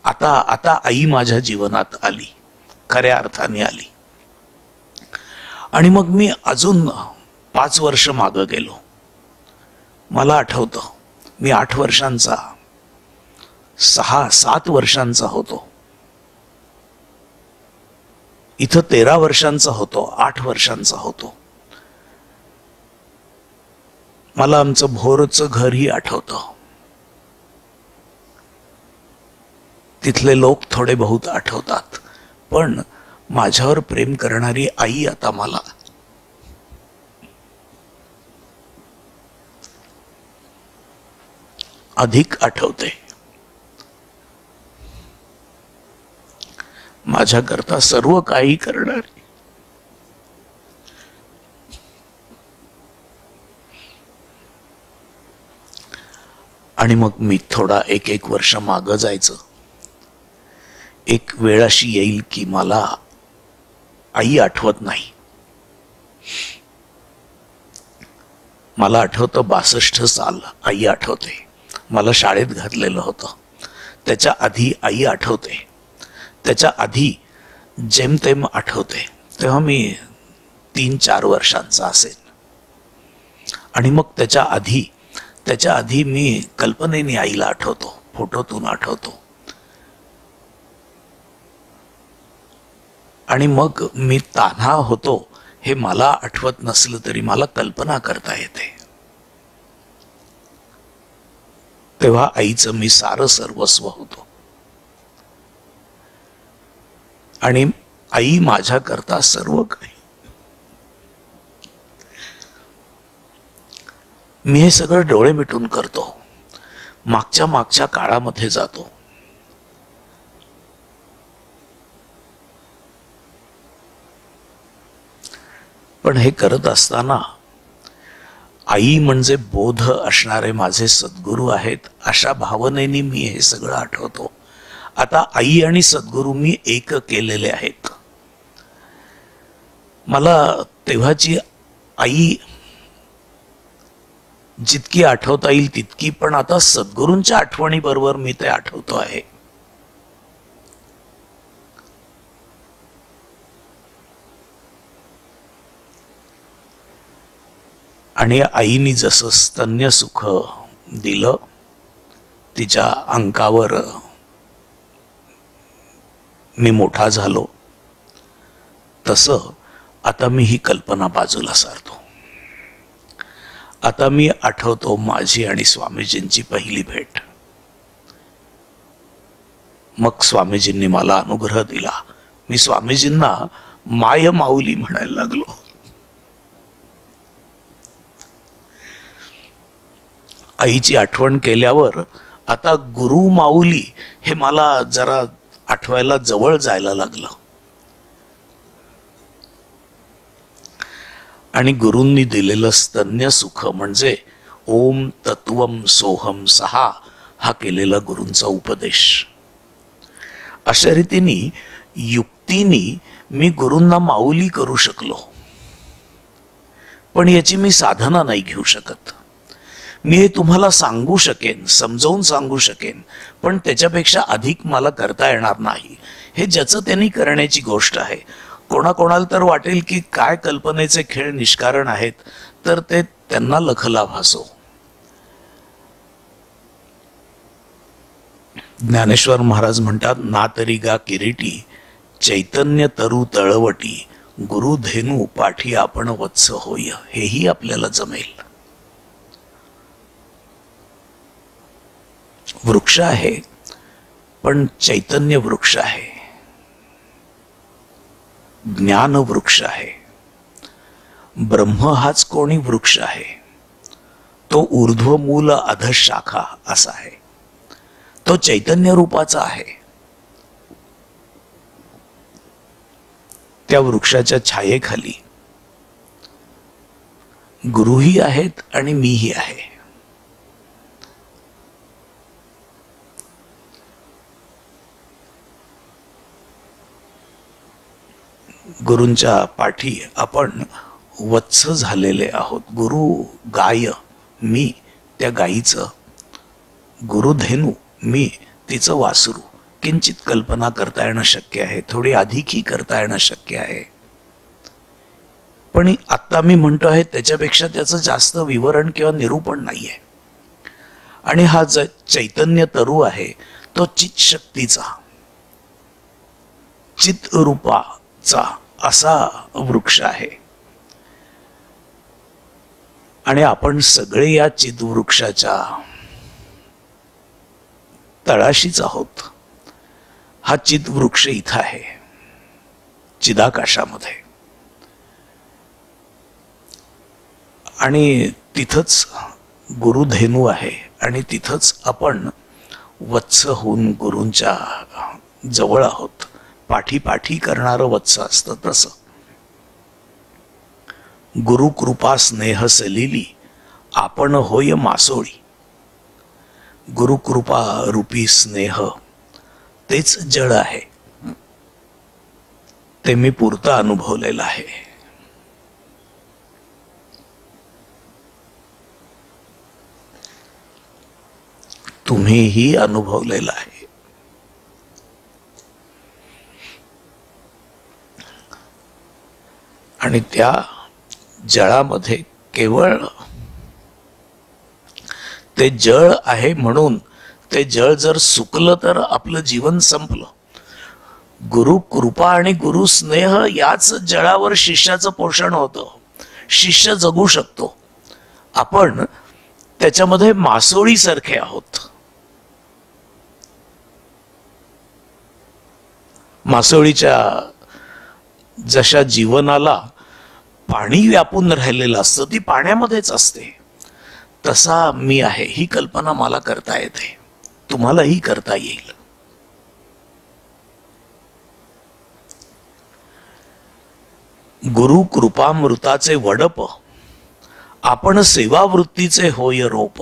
आता आई माझ्या जीवनात आली, खऱ्या अर्थाने आली. आणि मग मी अजून 5 वर्ष मागं गेलो. मला आठवतं मी 8 वर्षांचा, 6-7 वर्षांचा होतो. इथं 13 वर्षांचा होतो, 8 वर्षांचा होतो. मला आमचं भोरचं घरही आठवतं. तिथले लोक थोडे बहुत आठवतात. पण माझ्यावर प्रेम करणारी आई आता मला अधिक आठवते. माझ्याकरता सर्व काही करणारी. आणि मग मी थोडा एक वर्ष मागं जायचं. एक वेळ अशी येईल की मला आई आठवत नाही. मला आठवतं 62 साल आई आठवते. मला शाळेत घातलेलं होतं. त्याच्या आधी आई आठवते. त्याच्या आधी जेमतेम आठवते. तेव्हा मी 3-4 वर्षांचा असेल. आणि मग त्याच्या आधी मी कल्पनेने आईला आठवतो, फोटोतून आठवतो. आणि मग मी तान्हा होतो हे मला आठवत नसलं तरी मला कल्पना करता येते. तेव्हा आईचं मी सारं सर्वस्व होतो. आणि आई माझ्याकरता सर्व काही. मी हे सगळं डोळे मिटून करतो. मागच्या काळामध्ये जातो. पण हे करत असताना आई म्हणजे बोध असणारे माझे सद्गुरू आहेत अशा भावनेने मी हे सगळं आठवतो. आता आई आणि सद्गुरू मी एक केलेले आहेत. मला तेव्हाची आई जितकी आठवता येईल तितकी, पण आता सद्गुरूंच्या आठवणी बरोबर मी ते आठवतो आहे. आणि आईनी जसं स्तन्य सुख दिलं, तिच्या अंकावर मी मोठा झालो. तसं आता मी ही कल्पना बाजूला सारतो. आता मी आठवतो माझी आणि स्वामीजींची पहिली भेट. मग स्वामीजींनी मला अनुग्रह दिला. मी स्वामीजींना माय माऊली म्हणायला लागलो. आईची आठवण केल्यावर आता गुरु माऊली हे मला जरा आठवायला जवळ जायला लागलं. आणि गुरूंनी दिलेलं स्तन्य सुख म्हणजे ओम तत्वम सोहम सहा हा केलेला गुरूंचा उपदेश. अशा रीतीने युक्तीनी मी गुरूंना माऊली करू शकलो. पण याची मी साधना नाही घेऊ शकत. मी हे तुम्हाला सांगू शकेन, समजावून सांगू शकेन, पण त्याच्यापेक्षा अधिक मला करता येणार नाही. हे ज्याचं त्यांनी करण्याची गोष्ट आहे. कोणाकोणाला तर वाटेल की काय कल्पनेचे खेळ निष्कारण आहेत, तर ते त्यांना लखलाभ असो. ज्ञानेश्वर महाराज म्हणतात, ना तरी गा किरीटी चैतन्य तरु तळवटी गुरु धेनू पाठी आपण वत्स होय. हेही आपल्याला जमेल. वृक्ष आहे, पण चैतन्य वृक्ष आहे, ज्ञान वृक्ष आहे. ब्रह्म हाच कोणी वृक्ष आहे. तो ऊर्ध्व मूल अधशाखा असा आहे. तो चैतन्य रूपाचा आहे. त्या वृक्षाच्या छायेखाली गुरुही आहेत आणि मीही आहे. गुरूंच्या पाठी आपण वत्स झालेले आहोत. गुरु गाय, मी त्या गायीचं, गुरुधेनू मी तिचं वासरू. किंचित कल्पना करता येणं शक्य आहे, थोडी अधिकही करता येणं शक्य आहे. पण आत्ता मी म्हणतो आहे त्याच्यापेक्षा त्याचं जास्त विवरण किंवा निरूपण नाहीये. आणि हा चैतन्य तरु आहे तो चित शक्तीचा, चित रूपाचा असा वृक्ष आहे. आणि आपण सगळे या चित वृक्षाच्या तळाशीच आहोत. हा चित वृक्ष इथं आहे, चिदाकाशामध्ये. आणि तिथंच गुरुधेनू आहे आणि तिथंच आपण वत्स होऊन गुरूंच्या जवळ आहोत. पाठी पाठी करणारं वत्स असतं तसं. गुरु कृपा स्नेह सलिली आपण होय मासोळी. गुरु कृपा रूपी स्नेह तेच जळ आहे. ते मी पुरतं अनुभवलेलं आहे. तुम्हीही अनुभवलेलं आहे. आणि त्या जळामध्ये केवळ ते जळ आहे म्हणून ते जळ जर सुकलं तर आपलं जीवन संपलं. गुरु कृपा आणि गुरु स्नेह याच जळावर शिष्याचं पोषण होतं. शिष्य जगू शकतो. आपण त्याच्यामध्ये मासोळी सारखे आहोत. मासोळीच्या जशा जीवनाला पाणी व्यापून राहिलेलं असतं ती पाण्यामध्येच असते, तसा मी आहे. ही कल्पना मला करता येते, तुम्हालाही करता येईल. गुरु कृपामृताचे वडप आपण सेवावृत्तीचे होय रोप.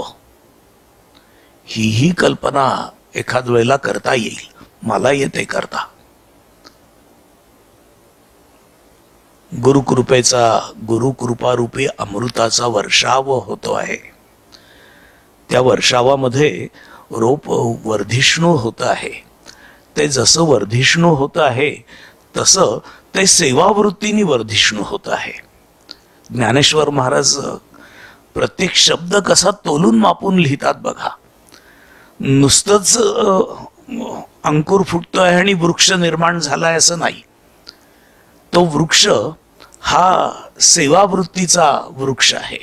ही कल्पना एखाद वेळेला करता येईल. मला येते करता. गुरुकृपेचा, गुरुकृपारूपी अमृताचा वर्षाव होतो आहे. त्या वर्षावामध्ये रोप वर्धिष्णू होत आहे. ते जसं वर्धिष्णू होत आहे तसं ते सेवावृत्तीने वर्धिष्णू होत आहे. ज्ञानेश्वर महाराज प्रत्येक शब्द कसा तोलून मापून लिहितात बघा. नुसतंच अंकुर फुटतोय आणि वृक्ष निर्माण झालाय असं नाही. तो वृक्ष हा सेवावृत्तीचा वृक्ष आहे.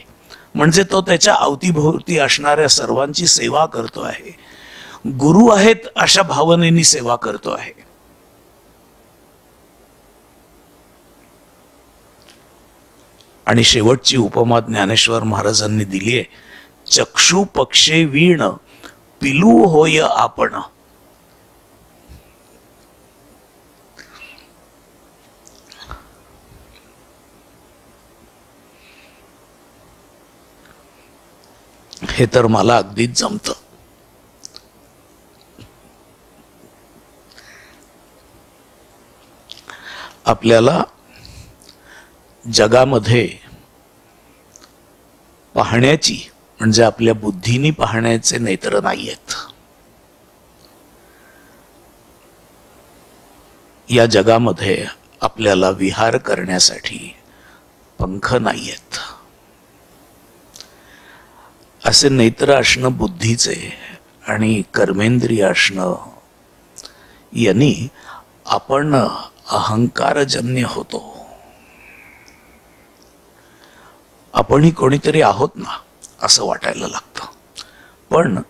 म्हणजे तो त्याच्या अवतीभोवती असणाऱ्या सर्वांची सेवा करतो आहे. गुरु आहेत अशा भावनेनी सेवा करतो आहे. आणि शेवटची उपमा ज्ञानेश्वर महाराजांनी दिली आहे, चक्षु पक्षे वीण पिलू होय आपण. हे तर मला अगदीच जमतं. आपल्याला जगामध्ये पाहण्याची म्हणजे आपल्या बुद्धीनी पाहण्याचे नेत्र नाहीयेत. या जगामध्ये आपल्याला विहार करण्यासाठी पंख नाहीयेत. असे नेत्र असणं बुद्धीचे आणि कर्मेंद्रिय असणं यांनी आपण अहंकारजन्य होतो. आपणही कोणीतरी आहोत ना असं वाटायला लागतं. पण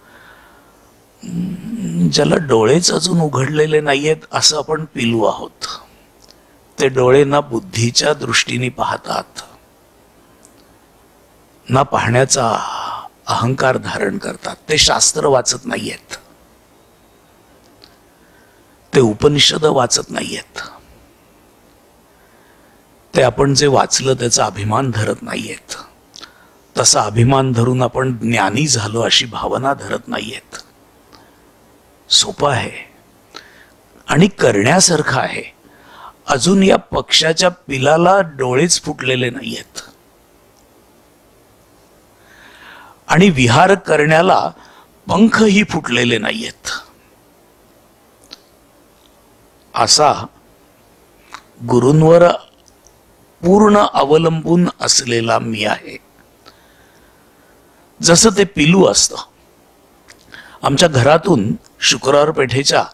ज्याला डोळेच अजून उघडलेले नाहीयेत असं आपण पिलू आहोत. ते डोळे ना बुद्धीच्या दृष्टीने पाहतात ना पाहण्याचा अहंकार धारण करतात. ते शास्त्र वाचत नाहीयेत, ते उपनिषद वाचत नाहीयेत, ते आपण जे वाचलं त्याचा अभिमान धरत नाहीयेत. तसा अभिमान धरून आपण ज्ञानी झालो अशी भावना धरत नाहीयेत. सोपं आहे आणि करण्यासारखं आहे. अजून या पक्षाच्या पिलाला डोळेच फुटलेले नाहीयेत आणि विहार करण्याला पंखही फुटलेले नाहीयेत. असा गुरूंवर पूर्ण अवलंबून असलेला मी आहे. जसं ते पिलू असतं. आमच्या घरातून शुक्रवार पेठेच्या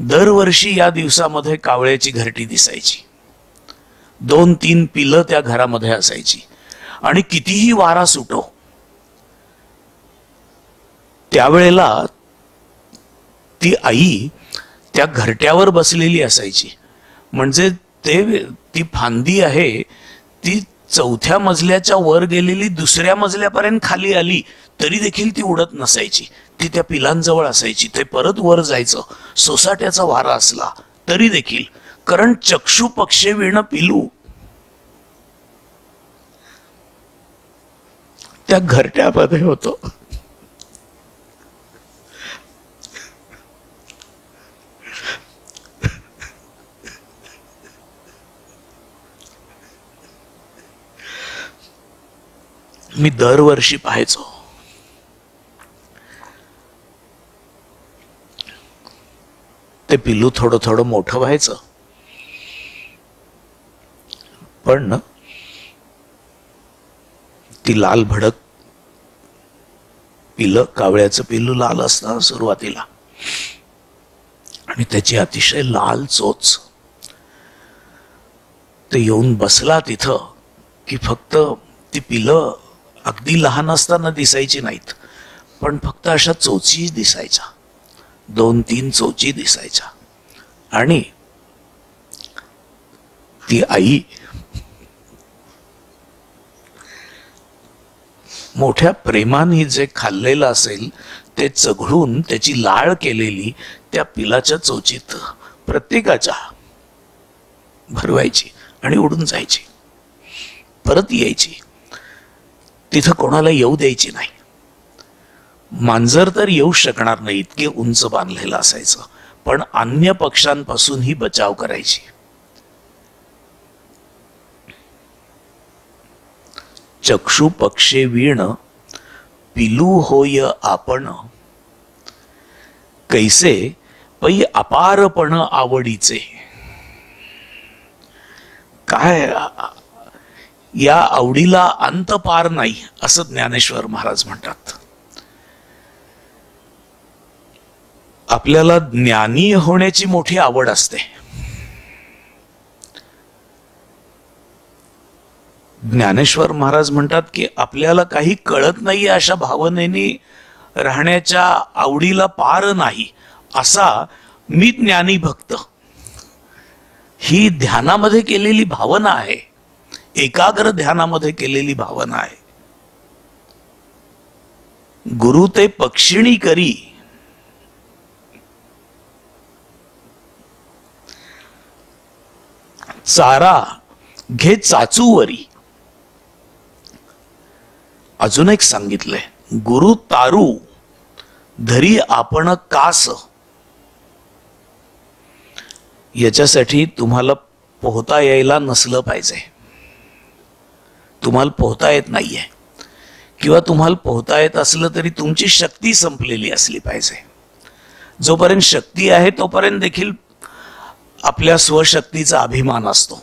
दरवर्षी या दिवसामध्ये कावळ्याची घरटी दिसायची. 2-3 पिलं त्या घरामध्ये असायची आणि कितीही वारा सुटो त्यावेळेला ती आई त्या घरट्यावर बसलेली असायची. म्हणजे ती फांदी आहे ती 4थ्या मजल्याच्या वर गेलेली 2ऱ्या मजल्यापर्यंत खाली आली तरी देखील ती उडत नसायची. ती त्या पिलांजवळ असायची. ते परत वर जायचं सोसाट्याचा वारा असला तरी देखील. कारण चक्षु पक्षे वीण पिलू त्या घरट्यामध्ये होतो. मी दरवर्षी पाहायचो. ते पिल्लू थोडं थोडं मोठं व्हायचं. पण ती लाल भडक पिलं, कावळ्याचं पिल्लू लाल असतं सुरुवातीला आणि त्याची अतिशय लाल चोच. ते येऊन बसला तिथं की फक्त ती पिलं अगदी लहान असताना दिसायची नाहीत, पण फक्त अशा चोची दिसायच्या. 2-3 चोची दिसायच्या. आणि ती आई मोठ्या प्रेमाने जे खाल्लेलं असेल ते चघळून त्याची लाळ केलेली त्या पिलाच्या चोचीत प्रत्येकाच्या भरवायची आणि उडून जायची. परत यायची. तिथं कोणाला येऊ द्यायची नाही. मांजर तर येऊ शकणार नाही, इतके उंच बांधलेलं असायचं. पण अन्य पक्ष्यांपासूनही बचाव करायची. चक्षु पक्षे वीण पिलू होय आपण, कैसे पै अपारपण आवडीचे. काय या आवडीला अंत पार नाही असं ज्ञानेश्वर महाराज म्हणतात. आपल्याला ज्ञानी होण्याची मोठी आवड असते. ज्ञानेश्वर महाराज म्हणतात की आपल्याला काही कळत नाहीये अशा भावनेने राहण्याच्या आवडीला पार नाही. असा मी ज्ञानी भक्त, ही ध्यानामध्ये केलेली भावना आहे, एकाग्र ध्यानामध्ये केलेली भावना आहे. गुरु ते पक्षिणी करी, चारा घे चाचूवरी. अजून एक सांगितलंय, गुरु तारू धरी आपण कास. याच्यासाठी तुम्हाला पोहता यायला नसलं पाहिजे. तुम्हाला पोहता येत नाहीये, किंवा तुम्हाला पोहता येत असलं तरी तुमची शक्ती संपलेली असली पाहिजे. जोपर्यंत शक्ती आहे तोपर्यंत देखील आपल्या स्वशक्तीचा अभिमान असतो.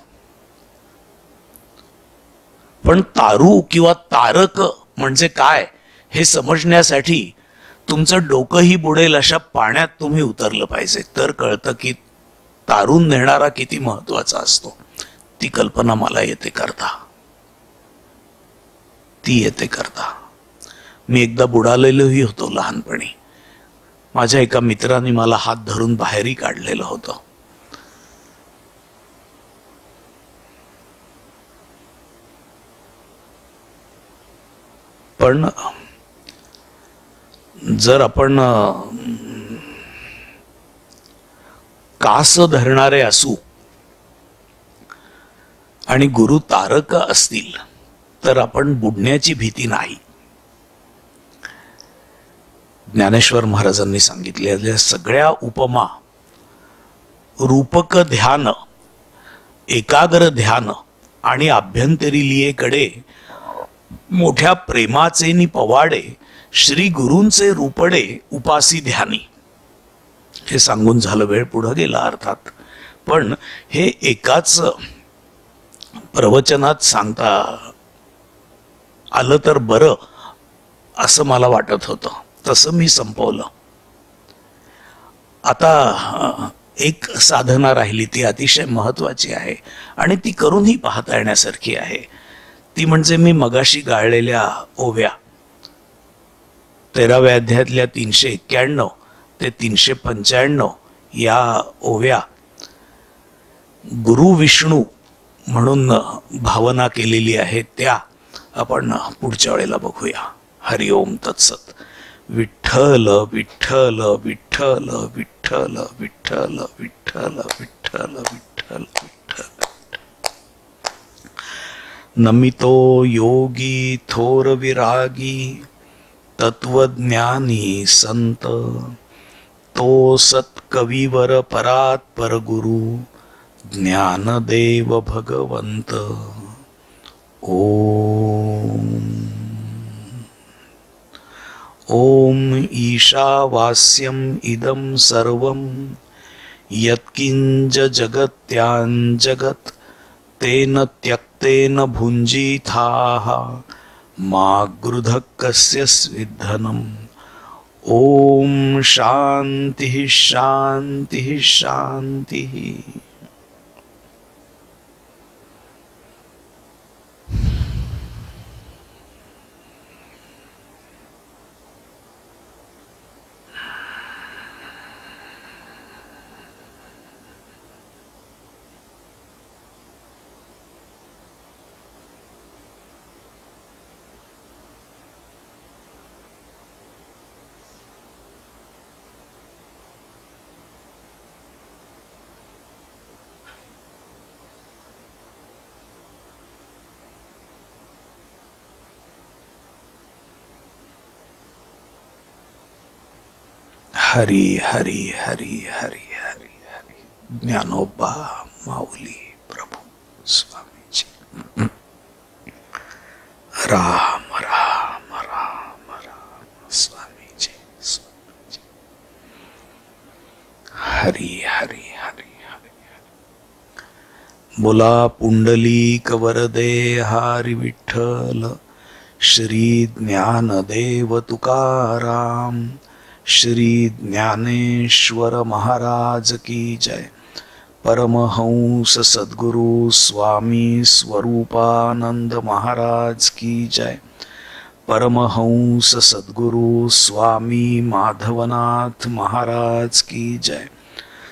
पण तारू किंवा तारक म्हणजे काय हे समजण्यासाठी तुमचं डोकंही बुडेल अशा पाण्यात तुम्ही उतरलं पाहिजे, तर कळतं की तारून नेणारा किती महत्वाचा असतो. ती कल्पना मला येते करता, ती येते करता. मी एकदा बुडालेलोही होतो लहानपणी. माझ्या एका मित्राने मला हात धरून बाहेरही काढलेलं होतं. पण जर आपण कास धरणारे असू आणि गुरु तारक असतील तर आपण बुडण्याची भीती नाही. ज्ञानेश्वर महाराजांनी सांगितलेल्या सगळ्या उपमा रूपक ध्यान, एकाग्र ध्यान आणि आभ्यंतरी लियेकडे मोठ्या प्रेमाचे नि पवाडे श्री गुरूंचे रूपडे उपासी ध्यानी. हे सांगून झालं, वेळ पुढे गेला अर्थात. पण हे एकाच प्रवचनात सांगता आलं तर बरं असं मला वाटत होतं. तसं मी संपवलं. आता एक साधना राहिली, ती अतिशय महत्वाची आहे आणि ती करूनही पाहता येण्यासारखी आहे. ती म्हणजे मी मगाशी गाळलेल्या ओव्या, 13व्या अध्यायातल्या 391 ते 395 या ओव्या गुरु विष्णू म्हणून भावना केलेली आहे, त्या आपण पुढच्या वेळेला बघूया. हरिओम तत्सत. विठ्ठल विठ्ठल विठ्ठल विठ्ठल विठ्ठल विठ्ठल विठ्ठल विठ्ठल विठ्ठल. नमितो योगी थोर विरागी तत्वज्ञानी संत, तो सत्कविवर परात्पर गुरु ज्ञानदेव भगवंत. ओम ओम ईशावास्यम इदं सर्वं यत्किंच जगत्यां जगत् तेन त्यक्तेन भुञ्जीथाः मा गृधः कस्य स्विद्धनम्. ओम शांति शांति शांति. हरी हरी हरी हरी हरी हरी. ज्ञानोबा माऊली प्रभू स्वामीजी. राम राम राम राम स्वामीजी स्वामीजी. हरी हरी हरी हरी हरी. बोला पुंडलीक वरदे हरी विठ्ठल, श्री ज्ञानदेव तुकाराम, श्री ज्ञानेश्वर महाराज की जय, परमहंस सद्गुरु स्वामी स्वरूपानंद महाराज की जय, परमहंस सद्गुरु स्वामी माधवनाथ महाराज की जय,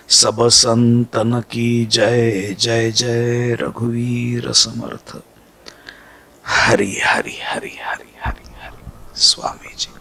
सब संतन की जय। जय जय रघुवीर समर्थ। हरि हरि हरि हरि हरि हरि। स्वामी जी।